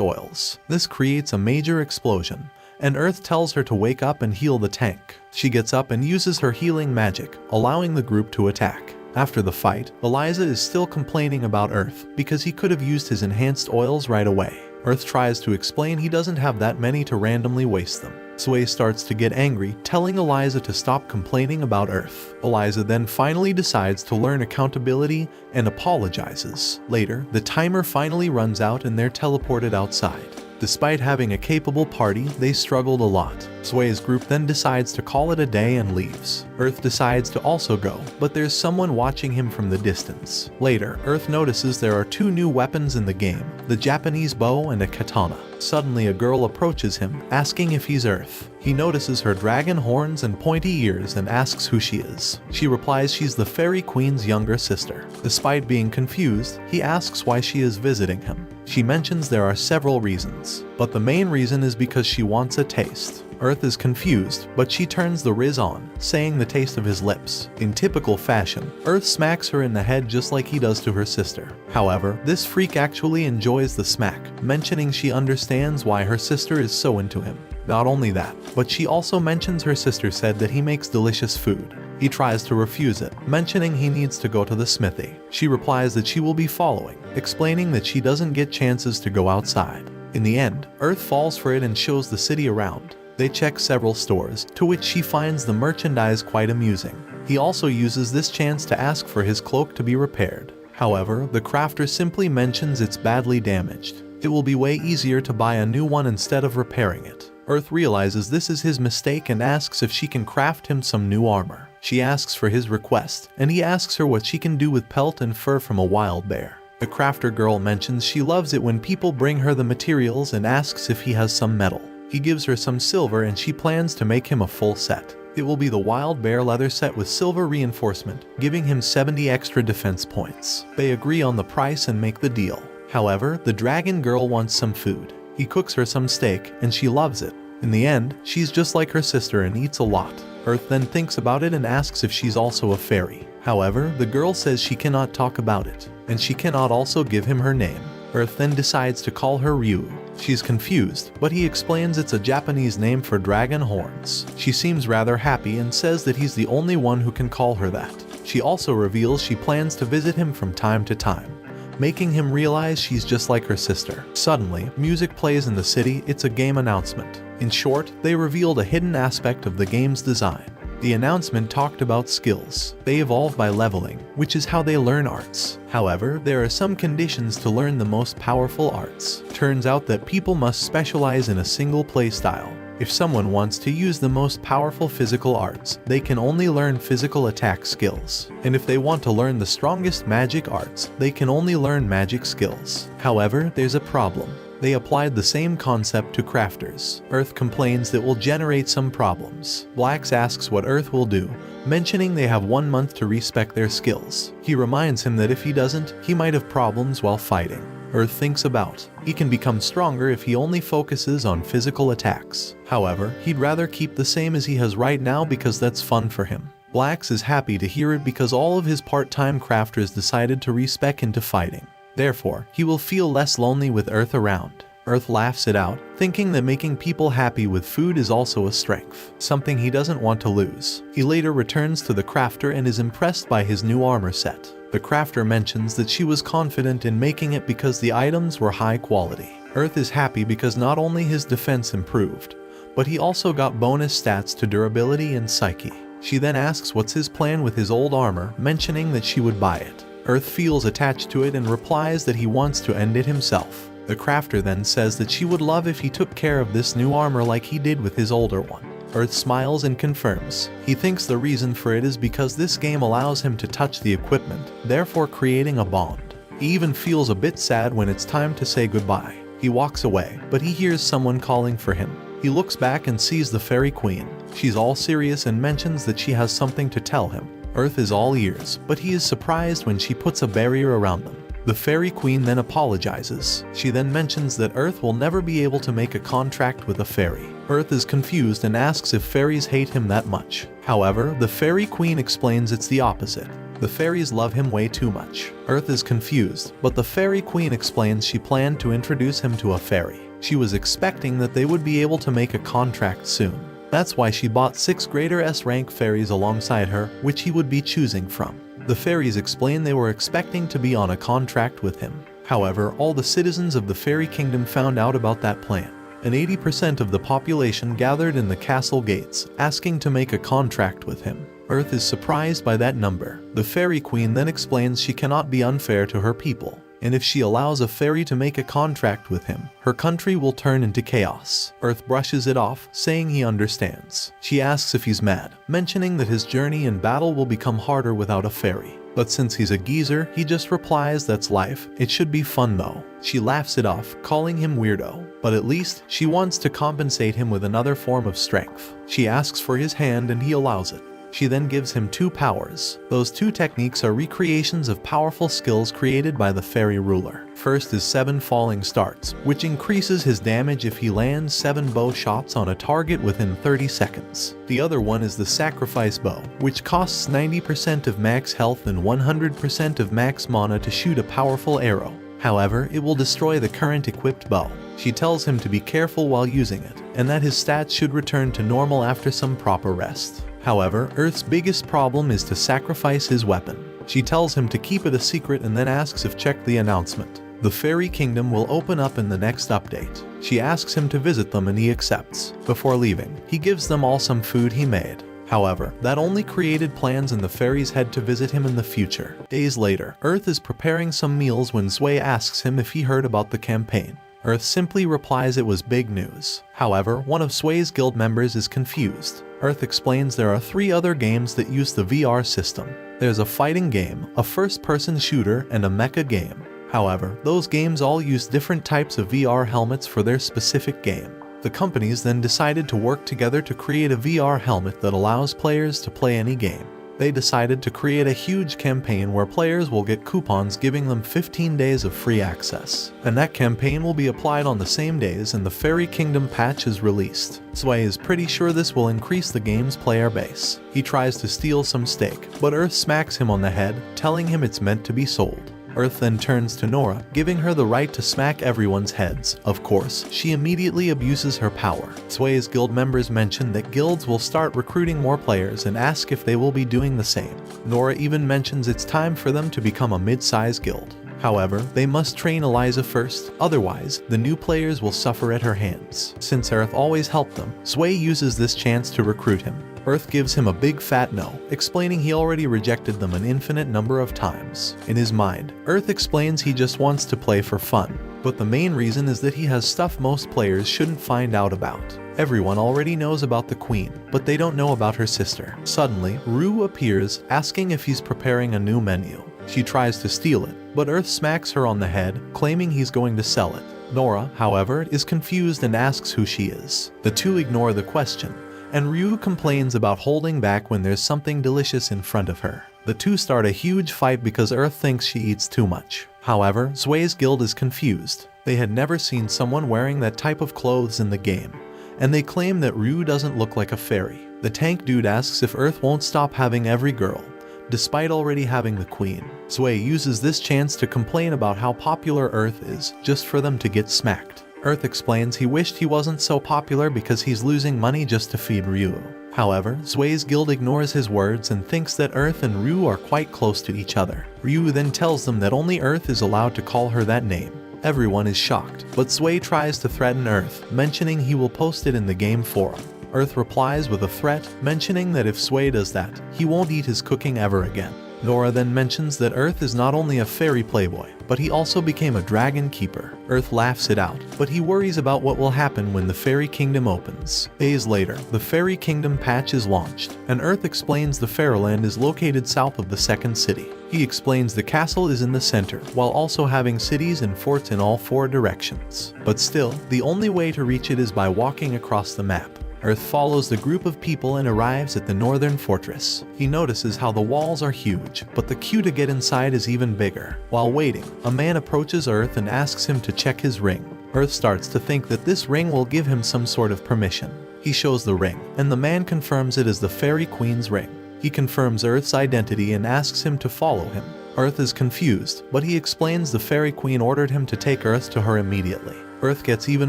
oils. This creates a major explosion, and Earth tells her to wake up and heal the tank. She gets up and uses her healing magic, allowing the group to attack. After the fight, Eliza is still complaining about Earth because he could have used his enhanced oils right away. Earth tries to explain he doesn't have that many to randomly waste them. Sway starts to get angry, telling Eliza to stop complaining about Earth. Eliza then finally decides to learn accountability and apologizes. Later, the timer finally runs out and they're teleported outside. Despite having a capable party, they struggled a lot. Sway's group then decides to call it a day and leaves. Earth decides to also go, but there's someone watching him from the distance. Later, Earth notices there are 2 new weapons in the game, the Japanese bow and a katana. Suddenly a girl approaches him, asking if he's Earth. He notices her dragon horns and pointy ears and asks who she is. She replies she's the Fairy Queen's younger sister. Despite being confused, he asks why she is visiting him. She mentions there are several reasons, but the main reason is because she wants a taste. Earth is confused, but she turns the riz on, saying the taste of his lips. In typical fashion, Earth smacks her in the head just like he does to her sister. However, this freak actually enjoys the smack, mentioning she understands why her sister is so into him. Not only that, but she also mentions her sister said that he makes delicious food. He tries to refuse it, mentioning he needs to go to the smithy. She replies that she will be following, explaining that she doesn't get chances to go outside. In the end, Earth falls for it and shows the city around. They check several stores, to which she finds the merchandise quite amusing. He also uses this chance to ask for his cloak to be repaired. However, the crafter simply mentions it's badly damaged. It will be way easier to buy a new one instead of repairing it. Earth realizes this is his mistake and asks if she can craft him some new armor. She asks for his request, and he asks her what she can do with pelt and fur from a wild bear. The crafter girl mentions she loves it when people bring her the materials and asks if he has some metal. He gives her some silver and she plans to make him a full set. It will be the wild bear leather set with silver reinforcement, giving him 70 extra defense points. They agree on the price and make the deal. However, the dragon girl wants some food. He cooks her some steak, and she loves it. In the end, she's just like her sister and eats a lot. Earth then thinks about it and asks if she's also a fairy. However, the girl says she cannot talk about it, and she cannot also give him her name. Earth then decides to call her Ryu. She's confused, but he explains it's a Japanese name for dragon horns. She seems rather happy and says that he's the only one who can call her that. She also reveals she plans to visit him from time to time, making him realize she's just like her sister. Suddenly, music plays in the city. It's a game announcement. In short, they revealed a hidden aspect of the game's design. The announcement talked about skills. They evolve by leveling, which is how they learn arts. However, there are some conditions to learn the most powerful arts. Turns out that people must specialize in a single playstyle. If someone wants to use the most powerful physical arts, they can only learn physical attack skills. And if they want to learn the strongest magic arts, they can only learn magic skills. However, there's a problem. They applied the same concept to crafters. Earth complains that will generate some problems. Blacks asks what Earth will do, mentioning they have 1 month to respec their skills. He reminds him that if he doesn't, he might have problems while fighting. Earth thinks about. He can become stronger if he only focuses on physical attacks. However, he'd rather keep the same as he has right now because that's fun for him. Blacks is happy to hear it because all of his part-time crafters decided to respec into fighting. Therefore, he will feel less lonely with Earth around. Earth laughs it out, thinking that making people happy with food is also a strength, something he doesn't want to lose. He later returns to the crafter and is impressed by his new armor set. The crafter mentions that she was confident in making it because the items were high quality. Earth is happy because not only his defense improved, but he also got bonus stats to durability and psyche. She then asks what's his plan with his old armor, mentioning that she would buy it. Earth feels attached to it and replies that he wants to end it himself. The crafter then says that she would love if he took care of this new armor like he did with his older one. Earth smiles and confirms. He thinks the reason for it is because this game allows him to touch the equipment, therefore creating a bond. He even feels a bit sad when it's time to say goodbye. He walks away, but he hears someone calling for him. He looks back and sees the Fairy Queen. She's all serious and mentions that she has something to tell him. Earth is all ears, but he is surprised when she puts a barrier around them. The Fairy Queen then apologizes. She then mentions that Earth will never be able to make a contract with a fairy. Earth is confused and asks if fairies hate him that much. However, the Fairy Queen explains it's the opposite. The fairies love him way too much. Earth is confused, but the Fairy Queen explains she planned to introduce him to a fairy. She was expecting that they would be able to make a contract soon. That's why she bought 6 greater S-rank fairies alongside her, which he would be choosing from. The fairies explain they were expecting to be on a contract with him. However, all the citizens of the Fairy Kingdom found out about that plan, and 80% of the population gathered in the castle gates, asking to make a contract with him. Earth is surprised by that number. The Fairy Queen then explains she cannot be unfair to her people, and if she allows a fairy to make a contract with him, her country will turn into chaos. Earth brushes it off, saying he understands. She asks if he's mad, mentioning that his journey in battle will become harder without a fairy. But since he's a geezer, he just replies that's life, it should be fun though. She laughs it off, calling him weirdo, but at least she wants to compensate him with another form of strength. She asks for his hand and he allows it. She then gives him 2 powers. Those 2 techniques are recreations of powerful skills created by the fairy ruler. First is 7 falling starts, which increases his damage if he lands 7 bow shots on a target within 30 seconds. The other one is the sacrifice bow, which costs 90% of max health and 100% of max mana to shoot a powerful arrow. However, it will destroy the current equipped bow. She tells him to be careful while using it, and that his stats should return to normal after some proper rest. However, Earth's biggest problem is to sacrifice his weapon. She tells him to keep it a secret and then asks if check the announcement. The Fairy Kingdom will open up in the next update. She asks him to visit them and he accepts. Before leaving, he gives them all some food he made. However, that only created plans and the fairies head to visit him in the future. Days later, Earth is preparing some meals when Sway asks him if he heard about the campaign. Earth simply replies it was big news. However, one of Sway's guild members is confused. Earth explains there are 3 other games that use the VR system. There's a fighting game, a first-person shooter, and a mecha game. However, those games all use different types of VR helmets for their specific game. The companies then decided to work together to create a VR helmet that allows players to play any game. They decided to create a huge campaign where players will get coupons giving them 15 days of free access. And that campaign will be applied on the same days and the Fairy Kingdom patch is released. Sway is pretty sure this will increase the game's player base. He tries to steal some steak, but Earth smacks him on the head, telling him it's meant to be sold. Earth then turns to Nora, giving her the right to smack everyone's heads. Of course, she immediately abuses her power. Sway's guild members mention that guilds will start recruiting more players and ask if they will be doing the same. Nora even mentions it's time for them to become a mid-size guild. However, they must train Eliza first, otherwise, the new players will suffer at her hands. Since Earth always helped them, Sway uses this chance to recruit him. Earth gives him a big fat no, explaining he already rejected them an infinite number of times. In his mind, Earth explains he just wants to play for fun, but the main reason is that he has stuff most players shouldn't find out about. Everyone already knows about the Queen, but they don't know about her sister. Suddenly, Rue appears, asking if he's preparing a new menu. She tries to steal it, but Earth smacks her on the head, claiming he's going to sell it. Nora, however, is confused and asks who she is. The two ignore the question, and Ryu complains about holding back when there's something delicious in front of her. The two start a huge fight because Earth thinks she eats too much. However, Sway's guild is confused. They had never seen someone wearing that type of clothes in the game, and they claim that Ryu doesn't look like a fairy. The tank dude asks if Earth won't stop having every girl, despite already having the Queen. Sway uses this chance to complain about how popular Earth is, just for them to get smacked. Earth explains he wished he wasn't so popular because he's losing money just to feed Ryu. However, Sway's guild ignores his words and thinks that Earth and Ryu are quite close to each other. Ryu then tells them that only Earth is allowed to call her that name. Everyone is shocked, but Sway tries to threaten Earth, mentioning he will post it in the game forum. Earth replies with a threat, mentioning that if Sway does that, he won't eat his cooking ever again. Nora then mentions that Earth is not only a fairy playboy, but he also became a dragon keeper. Earth laughs it out, but he worries about what will happen when the Fairy Kingdom opens. Days later, the Fairy Kingdom patch is launched, and Earth explains the Fairyland is located south of the second city. He explains the castle is in the center, while also having cities and forts in all 4 directions. But still, the only way to reach it is by walking across the map. Earth follows the group of people and arrives at the northern fortress. He notices how the walls are huge, but the queue to get inside is even bigger. While waiting, a man approaches Earth and asks him to check his ring. Earth starts to think that this ring will give him some sort of permission. He shows the ring, and the man confirms it is the Fairy Queen's ring. He confirms Earth's identity and asks him to follow him. Earth is confused, but he explains the Fairy Queen ordered him to take Earth to her immediately. Earth gets even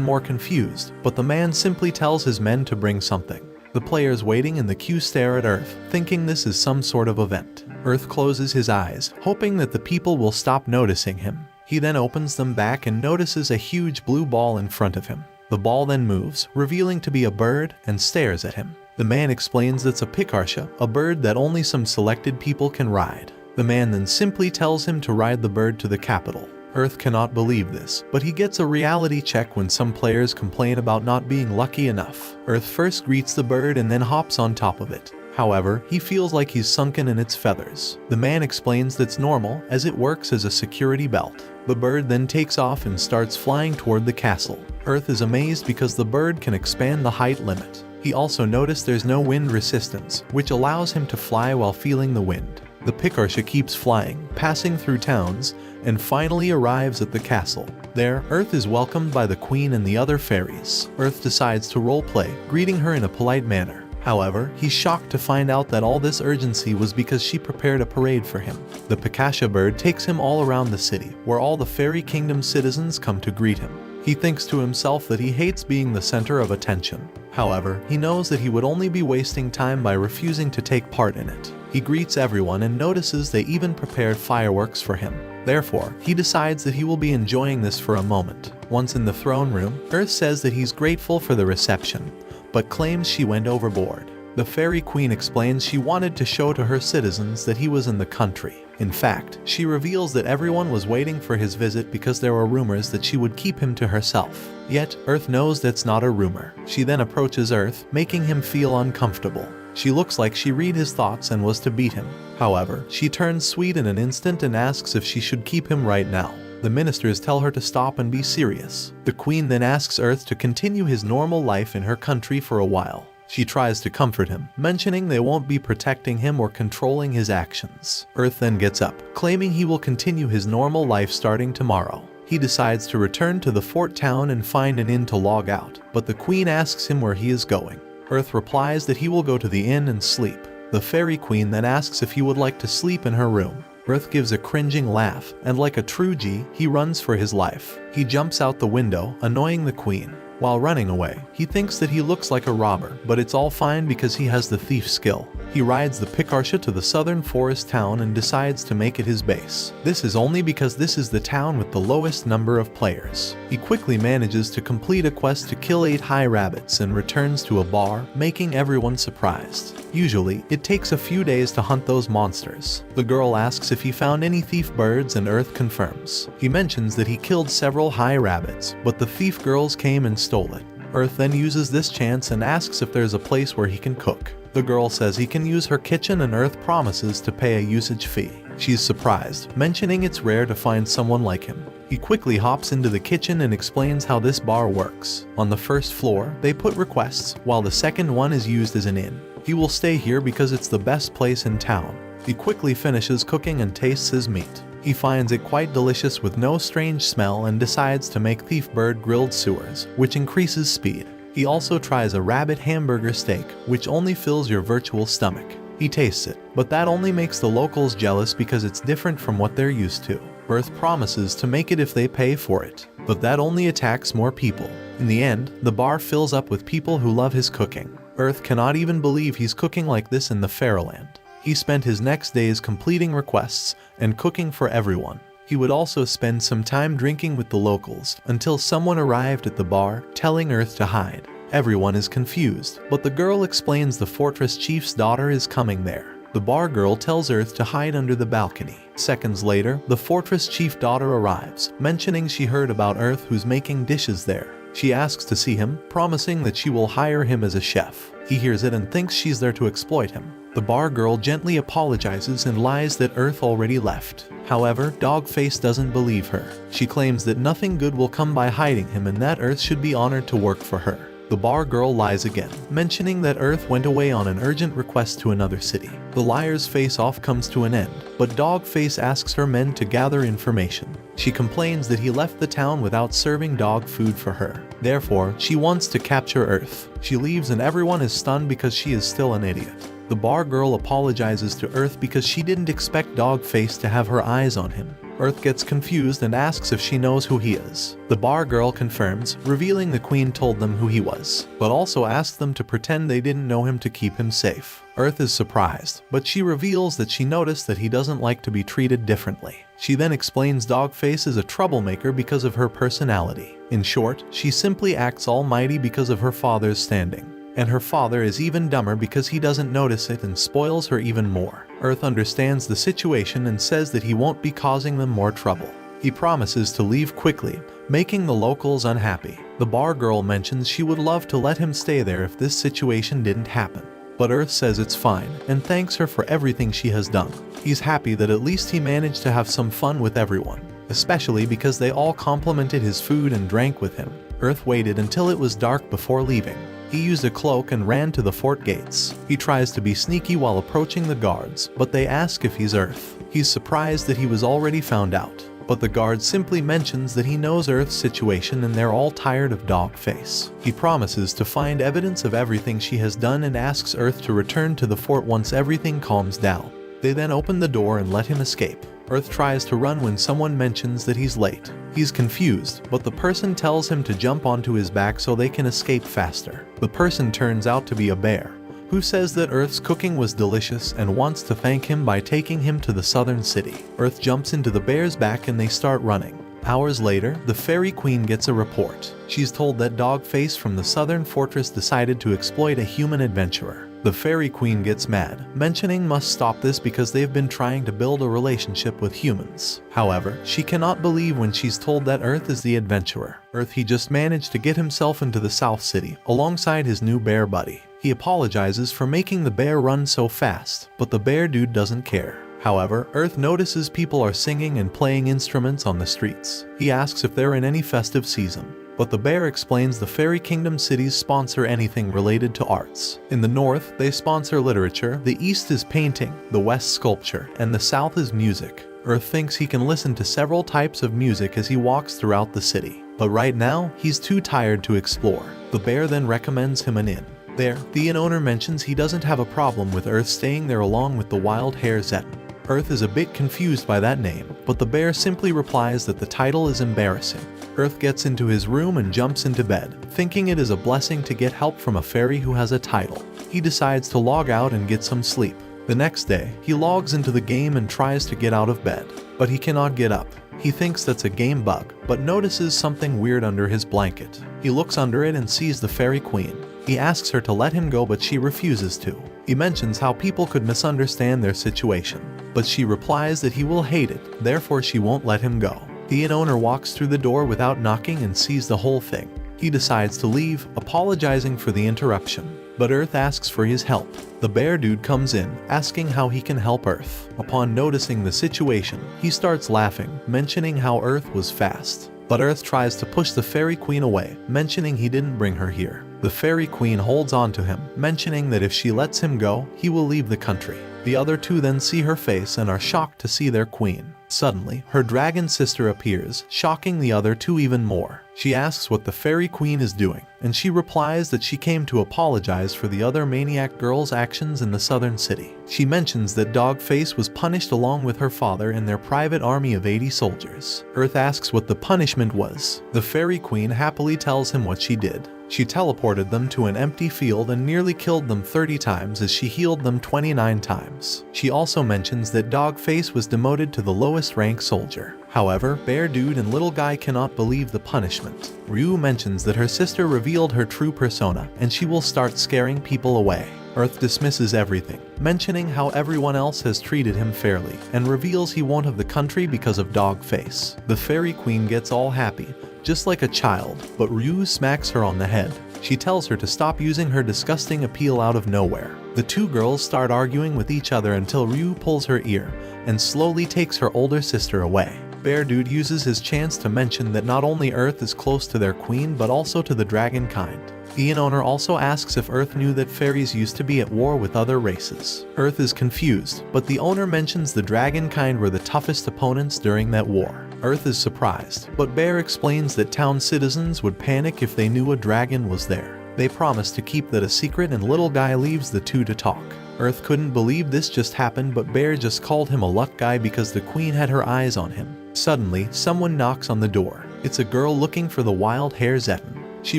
more confused, but the man simply tells his men to bring something. The players waiting in the queue stare at Earth, thinking this is some sort of event. Earth closes his eyes, hoping that the people will stop noticing him. He then opens them back and notices a huge blue ball in front of him. The ball then moves, revealing to be a bird, and stares at him. The man explains it's a pikarsha, a bird that only some selected people can ride. The man then simply tells him to ride the bird to the capital. Earth cannot believe this, but he gets a reality check when some players complain about not being lucky enough. Earth first greets the bird and then hops on top of it. However, he feels like he's sunken in its feathers. The man explains that's normal, as it works as a security belt. The bird then takes off and starts flying toward the castle. Earth is amazed because the bird can expand the height limit. He also noticed there's no wind resistance, which allows him to fly while feeling the wind. The Pikarsha keeps flying, passing through towns, and finally arrives at the castle. There, Earth is welcomed by the Queen and the other fairies. Earth decides to roleplay, greeting her in a polite manner. However, he's shocked to find out that all this urgency was because she prepared a parade for him. The Pikarsha bird takes him all around the city, where all the Fairy Kingdom citizens come to greet him. He thinks to himself that he hates being the center of attention. However, he knows that he would only be wasting time by refusing to take part in it. He greets everyone and notices they even prepared fireworks for him. Therefore, he decides that he will be enjoying this for a moment. Once in the throne room, Earth says that he's grateful for the reception, but claims she went overboard. The Fairy Queen explains she wanted to show to her citizens that he was in the country. In fact, she reveals that everyone was waiting for his visit because there were rumors that she would keep him to herself. Yet, Earth knows that's not a rumor. She then approaches Earth, making him feel uncomfortable. She looks like she read his thoughts and was to beat him. However, she turns sweet in an instant and asks if she should keep him right now. The ministers tell her to stop and be serious. The Queen then asks Earth to continue his normal life in her country for a while. She tries to comfort him, mentioning they won't be protecting him or controlling his actions. Earth then gets up, claiming he will continue his normal life starting tomorrow. He decides to return to the fort town and find an inn to log out, but the Queen asks him where he is going. Earth replies that he will go to the inn and sleep. The Fairy Queen then asks if he would like to sleep in her room. Earth gives a cringing laugh, and like a true G, he runs for his life. He jumps out the window, annoying the Queen. While running away, he thinks that he looks like a robber, but it's all fine because he has the thief skill. He rides the Pikarsha to the southern forest town and decides to make it his base. This is only because this is the town with the lowest number of players. He quickly manages to complete a quest to kill 8 high rabbits and returns to a bar, making everyone surprised. Usually, it takes a few days to hunt those monsters. The girl asks if he found any thief birds and Earth confirms. He mentions that he killed several high rabbits, but the thief girls came and stole it. Earth then uses this chance and asks if there's a place where he can cook. The girl says he can use her kitchen and Earth promises to pay a usage fee. She's surprised, mentioning it's rare to find someone like him. He quickly hops into the kitchen and explains how this bar works. On the first floor, they put requests, while the second one is used as an inn. He will stay here because it's the best place in town. He quickly finishes cooking and tastes his meat. He finds it quite delicious with no strange smell and decides to make thief bird grilled sewers, which increases speed. He also tries a rabbit hamburger steak, which only fills your virtual stomach. He tastes it, but that only makes the locals jealous because it's different from what they're used to. Earth promises to make it if they pay for it, but that only attacks more people. In the end, the bar fills up with people who love his cooking. Earth cannot even believe he's cooking like this in the Fairyland. He spent his next days completing requests and cooking for everyone. He would also spend some time drinking with the locals until someone arrived at the bar, telling Earth to hide. Everyone is confused, but the girl explains the fortress chief's daughter is coming there. The bar girl tells Earth to hide under the balcony. Seconds later, the fortress chief daughter arrives, mentioning she heard about Earth who's making dishes there. She asks to see him, promising that she will hire him as a chef. He hears it and thinks she's there to exploit him. The bar girl gently apologizes and lies that Earth already left. However, Dogface doesn't believe her. She claims that nothing good will come by hiding him and that Earth should be honored to work for her. The bar girl lies again, mentioning that Earth went away on an urgent request to another city. The liar's face-off comes to an end, but Dogface asks her men to gather information. She complains that he left the town without serving dog food for her. Therefore, she wants to capture Earth. She leaves and everyone is stunned because she is still an idiot. The bar girl apologizes to Earth because she didn't expect Dogface to have her eyes on him. Earth gets confused and asks if she knows who he is. The bar girl confirms, revealing the Queen told them who he was, but also asked them to pretend they didn't know him to keep him safe. Earth is surprised, but she reveals that she noticed that he doesn't like to be treated differently. She then explains Dogface is a troublemaker because of her personality. In short, she simply acts almighty because of her father's standing. And her father is even dumber because he doesn't notice it and spoils her even more. Earth understands the situation and says that he won't be causing them more trouble. He promises to leave quickly, making the locals unhappy. The bar girl mentions she would love to let him stay there if this situation didn't happen. But Earth says it's fine and thanks her for everything she has done. He's happy that at least he managed to have some fun with everyone, especially because they all complimented his food and drank with him. Earth waited until it was dark before leaving. He used a cloak and ran to the fort gates. He tries to be sneaky while approaching the guards, but they ask if he's Earth. He's surprised that he was already found out, but the guard simply mentions that he knows Earth's situation and they're all tired of Dogface. He promises to find evidence of everything she has done and asks Earth to return to the fort once everything calms down. They then open the door and let him escape. Earth tries to run when someone mentions that he's late. He's confused, but the person tells him to jump onto his back so they can escape faster. The person turns out to be a bear, who says that Earth's cooking was delicious and wants to thank him by taking him to the southern city. Earth jumps into the bear's back and they start running. Hours later, the Fairy Queen gets a report. She's told that Dogface from the southern fortress decided to exploit a human adventurer. The Fairy Queen gets mad, mentioning must stop this because they've been trying to build a relationship with humans. However, she cannot believe when she's told that Earth is the adventurer. Earth he just managed to get himself into the South City alongside his new bear buddy. He apologizes for making the bear run so fast, but the bear dude doesn't care. However, Earth notices people are singing and playing instruments on the streets. He asks if they're in any festive season, but the bear explains the Fairy Kingdom cities sponsor anything related to arts. In the north, they sponsor literature, the east is painting, the west sculpture, and the south is music. Earth thinks he can listen to several types of music as he walks throughout the city, but right now, he's too tired to explore. The bear then recommends him an inn. There, the inn owner mentions he doesn't have a problem with Earth staying there along with the wild hare Zeton. Earth is a bit confused by that name, but the bear simply replies that the title is embarrassing. Earth gets into his room and jumps into bed, thinking it is a blessing to get help from a fairy who has a title. He decides to log out and get some sleep. The next day, he logs into the game and tries to get out of bed, but he cannot get up. He thinks that's a game bug, but notices something weird under his blanket. He looks under it and sees the Fairy Queen. He asks her to let him go, but she refuses to. He mentions how people could misunderstand their situation, but she replies that he will hate it, therefore she won't let him go. The inn owner walks through the door without knocking and sees the whole thing. He decides to leave, apologizing for the interruption, but Earth asks for his help. The bear dude comes in, asking how he can help Earth. Upon noticing the situation, he starts laughing, mentioning how Earth was fast. But Earth tries to push the Fairy Queen away, mentioning he didn't bring her here. The Fairy Queen holds on to him, mentioning that if she lets him go, he will leave the country. The other two then see her face and are shocked to see their queen. Suddenly, her dragon sister appears, shocking the other two even more. She asks what the Fairy Queen is doing, and she replies that she came to apologize for the other maniac girl's actions in the southern city. She mentions that Dogface was punished along with her father and their private army of 80 soldiers. Earth asks what the punishment was. The Fairy Queen happily tells him what she did. She teleported them to an empty field and nearly killed them 30 times as she healed them 29 times. She also mentions that Dogface was demoted to the lowest rank soldier. However, Bear Dude and Little Guy cannot believe the punishment. Ryu mentions that her sister revealed her true persona and she will start scaring people away. Earth dismisses everything, mentioning how everyone else has treated him fairly, and reveals he won't have the country because of Dogface. The Fairy Queen gets all happy, just like a child, but Ryu smacks her on the head. She tells her to stop using her disgusting appeal out of nowhere. The two girls start arguing with each other until Ryu pulls her ear and slowly takes her older sister away. Bear Dude uses his chance to mention that not only Earth is close to their queen but also to the dragon kind. The inn owner also asks if Earth knew that fairies used to be at war with other races. Earth is confused, but the owner mentions the dragon kind were the toughest opponents during that war. Earth is surprised, but Bear explains that town citizens would panic if they knew a dragon was there. They promise to keep that a secret and Little Guy leaves the two to talk. Earth couldn't believe this just happened, but Bear just called him a luck guy because the queen had her eyes on him. Suddenly, someone knocks on the door. It's a girl looking for the wild hare Zeton. She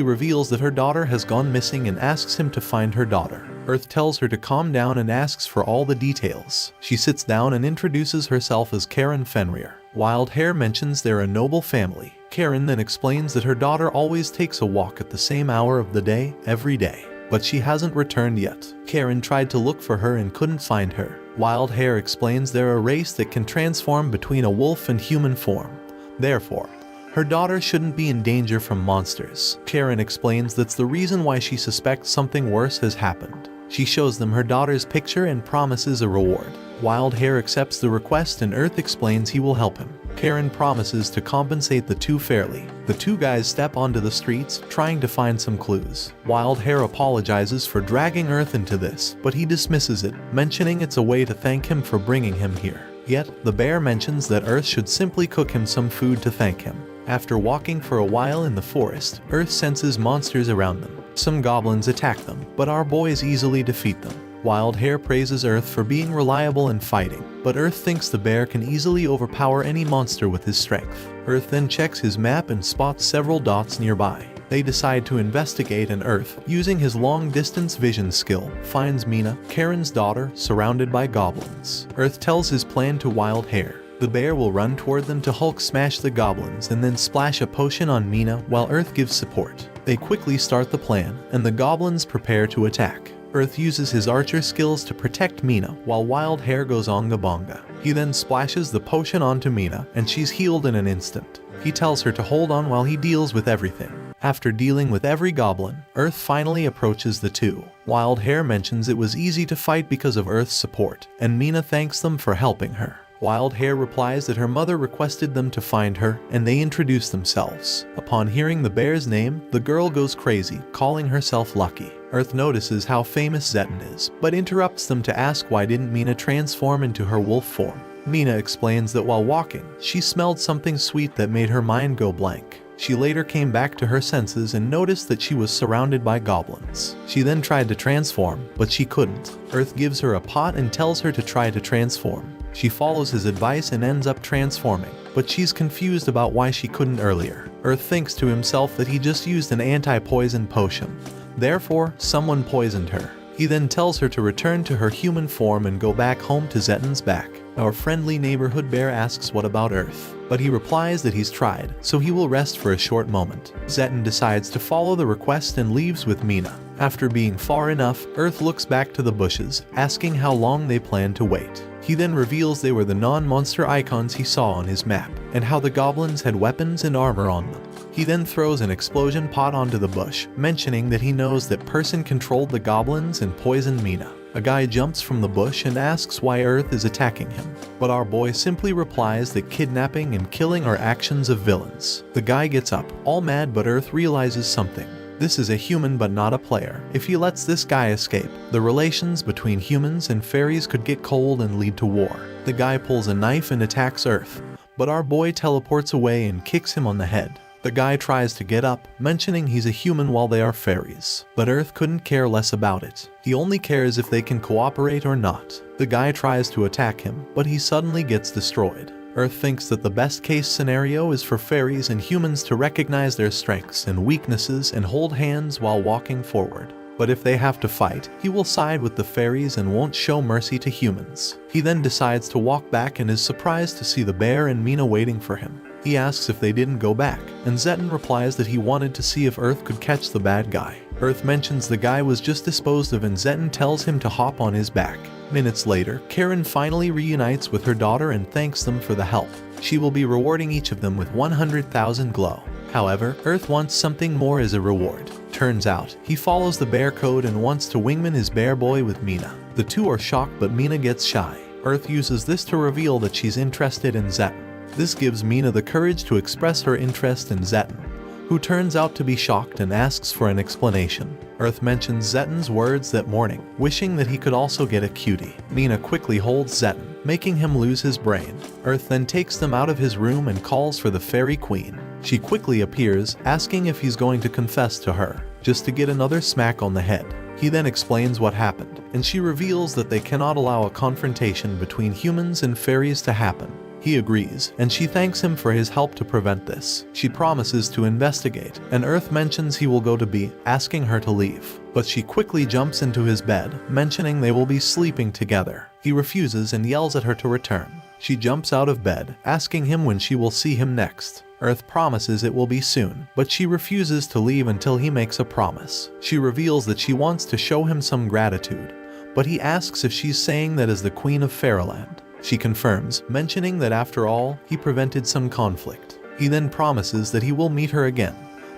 reveals that her daughter has gone missing and asks him to find her daughter. Earth tells her to calm down and asks for all the details. She sits down and introduces herself as Karen Fenrir. Wild Hare mentions they're a noble family. Karen then explains that her daughter always takes a walk at the same hour of the day, every day, but she hasn't returned yet. Karen tried to look for her and couldn't find her. Wild Hare explains they're a race that can transform between a wolf and human form, Therefore, her daughter shouldn't be in danger from monsters. Karen explains that's the reason why she suspects something worse has happened. She shows them her daughter's picture and promises a reward. Wild Hair accepts the request and Earth explains he will help him. Karen promises to compensate the two fairly. The two guys step onto the streets, trying to find some clues. Wild Hair apologizes for dragging Earth into this, but he dismisses it, mentioning it's a way to thank him for bringing him here. Yet, the bear mentions that Earth should simply cook him some food to thank him. After walking for a while in the forest, Earth senses monsters around them. Some goblins attack them, but our boys easily defeat them. Wild Hair praises Earth for being reliable and fighting, but Earth thinks the bear can easily overpower any monster with his strength. Earth then checks his map and spots several dots nearby. They decide to investigate and Earth, using his long-distance vision skill, finds Mina, Karen's daughter, surrounded by goblins. Earth tells his plan to Wild Hair. The bear will run toward them to Hulk smash the goblins and then splash a potion on Mina while Earth gives support. They quickly start the plan, and the goblins prepare to attack. Earth uses his archer skills to protect Mina while Wild Hair goes onga bonga. He then splashes the potion onto Mina and she's healed in an instant. He tells her to hold on while he deals with everything. After dealing with every goblin, Earth finally approaches the two. Wild Hair mentions it was easy to fight because of Earth's support, and Mina thanks them for helping her. Wild Hair replies that her mother requested them to find her, and they introduce themselves. Upon hearing the bear's name, the girl goes crazy, calling herself Lucky. Earth notices how famous Zetten is, but interrupts them to ask why didn't Mina transform into her wolf form. Mina explains that while walking, she smelled something sweet that made her mind go blank. She later came back to her senses and noticed that she was surrounded by goblins. She then tried to transform, but she couldn't. Earth gives her a pot and tells her to try to transform. She follows his advice and ends up transforming, but she's confused about why she couldn't earlier. Earth thinks to himself that he just used an anti-poison potion. Therefore, someone poisoned her. He then tells her to return to her human form and go back home to Zetten's back. Our friendly neighborhood bear asks what about Earth, but he replies that he's tried, so he will rest for a short moment. Zetten decides to follow the request and leaves with Mina. After being far enough, Earth looks back to the bushes, asking how long they plan to wait. He then reveals they were the non-monster icons he saw on his map, and how the goblins had weapons and armor on them. He then throws an explosion pot onto the bush, mentioning that he knows that person controlled the goblins and poisoned Mina. A guy jumps from the bush and asks why Earth is attacking him, but our boy simply replies that kidnapping and killing are actions of villains. The guy gets up, all mad, but Earth realizes something. This is a human but not a player. If he lets this guy escape, the relations between humans and fairies could get cold and lead to war. The guy pulls a knife and attacks Earth, but our boy teleports away and kicks him on the head. The guy tries to get up, mentioning he's a human while they are fairies, but Earth couldn't care less about it. He only cares if they can cooperate or not. The guy tries to attack him, but he suddenly gets destroyed. Earth thinks that the best case scenario is for fairies and humans to recognize their strengths and weaknesses and hold hands while walking forward. But if they have to fight, he will side with the fairies and won't show mercy to humans. He then decides to walk back and is surprised to see the bear and Mina waiting for him. He asks if they didn't go back, and Zetten replies that he wanted to see if Earth could catch the bad guy. Earth mentions the guy was just disposed of and Zetten tells him to hop on his back. Minutes later, Karen finally reunites with her daughter and thanks them for the help. She will be rewarding each of them with 100,000 glow. However, Earth wants something more as a reward. Turns out, he follows the bear code and wants to wingman his bear boy with Mina. The two are shocked, but Mina gets shy. Earth uses this to reveal that she's interested in Zetten. This gives Mina the courage to express her interest in Zetten, who turns out to be shocked and asks for an explanation. Earth mentions Zetten's words that morning, wishing that he could also get a cutie. Mina quickly holds Zetten, making him lose his brain. Earth then takes them out of his room and calls for the fairy queen. She quickly appears, asking if he's going to confess to her, just to get another smack on the head. He then explains what happened, and she reveals that they cannot allow a confrontation between humans and fairies to happen. He agrees, and she thanks him for his help to prevent this. She promises to investigate, and Earth mentions he will go to B, asking her to leave. But she quickly jumps into his bed, mentioning they will be sleeping together. He refuses and yells at her to return. She jumps out of bed, asking him when she will see him next. Earth promises it will be soon, but she refuses to leave until he makes a promise. She reveals that she wants to show him some gratitude, but he asks if she's saying that as the Queen of Fairyland. She confirms, mentioning that after all, he prevented some conflict. He then promises that he will meet her again,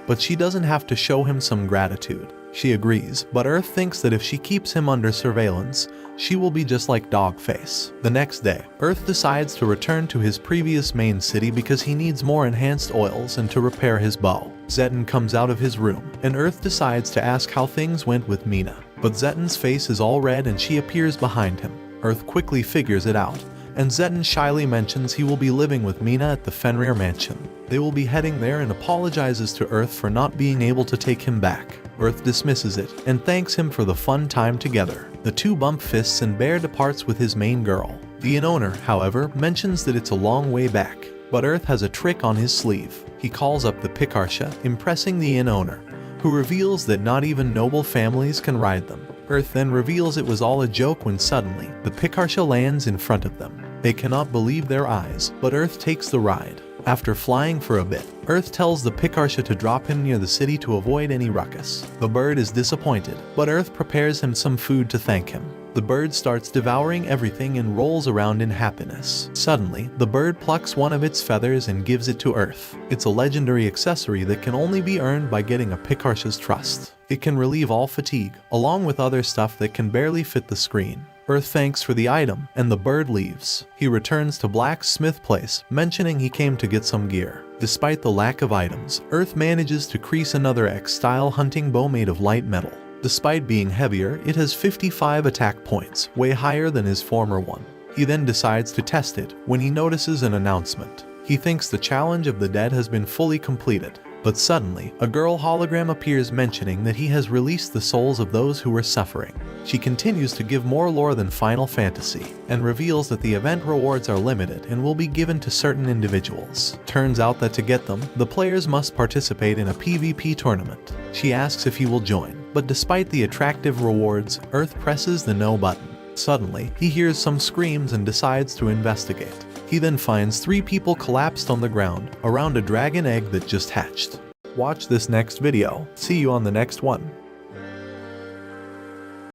but she doesn't have to show him some gratitude. She agrees, but Earth thinks that if she keeps him under surveillance, she will be just like Dogface. The next day, Earth decides to return to his previous main city because he needs more enhanced oils and to repair his bow. Zeton comes out of his room, and Earth decides to ask how things went with Mina. But Zeton's face is all red and she appears behind him. Earth quickly figures it out, and Zeton shyly mentions he will be living with Mina at the Fenrir mansion. They will be heading there and apologizes to Earth for not being able to take him back. Earth dismisses it and thanks him for the fun time together. The two bump fists and Bear departs with his main girl. The inn owner, however, mentions that it's a long way back, but Earth has a trick on his sleeve. He calls up the Pikarsha, impressing the inn owner, who reveals that not even noble families can ride them. Earth then reveals it was all a joke when suddenly, the Pikarsha lands in front of them. They cannot believe their eyes, but Earth takes the ride. After flying for a bit, Earth tells the Pikarsha to drop him near the city to avoid any ruckus. The bird is disappointed, but Earth prepares him some food to thank him. The bird starts devouring everything and rolls around in happiness. Suddenly, the bird plucks one of its feathers and gives it to Earth. It's a legendary accessory that can only be earned by getting a Pikarsha's trust. It can relieve all fatigue, along with other stuff that can barely fit the screen. Earth thanks for the item, and the bird leaves. He returns to Blacksmith Place, mentioning he came to get some gear. Despite the lack of items, Earth manages to crease another X-style hunting bow made of light metal. Despite being heavier, it has 55 attack points, way higher than his former one. He then decides to test it when he notices an announcement. He thinks the challenge of the dead has been fully completed. But suddenly, a girl hologram appears mentioning that he has released the souls of those who were suffering. She continues to give more lore than Final Fantasy, and reveals that the event rewards are limited and will be given to certain individuals. Turns out that to get them, the players must participate in a PvP tournament. She asks if he will join, but despite the attractive rewards, Earth presses the no button. Suddenly, he hears some screams and decides to investigate. He then finds 3 people collapsed on the ground around a dragon egg that just hatched. Watch this next video. See you on the next one.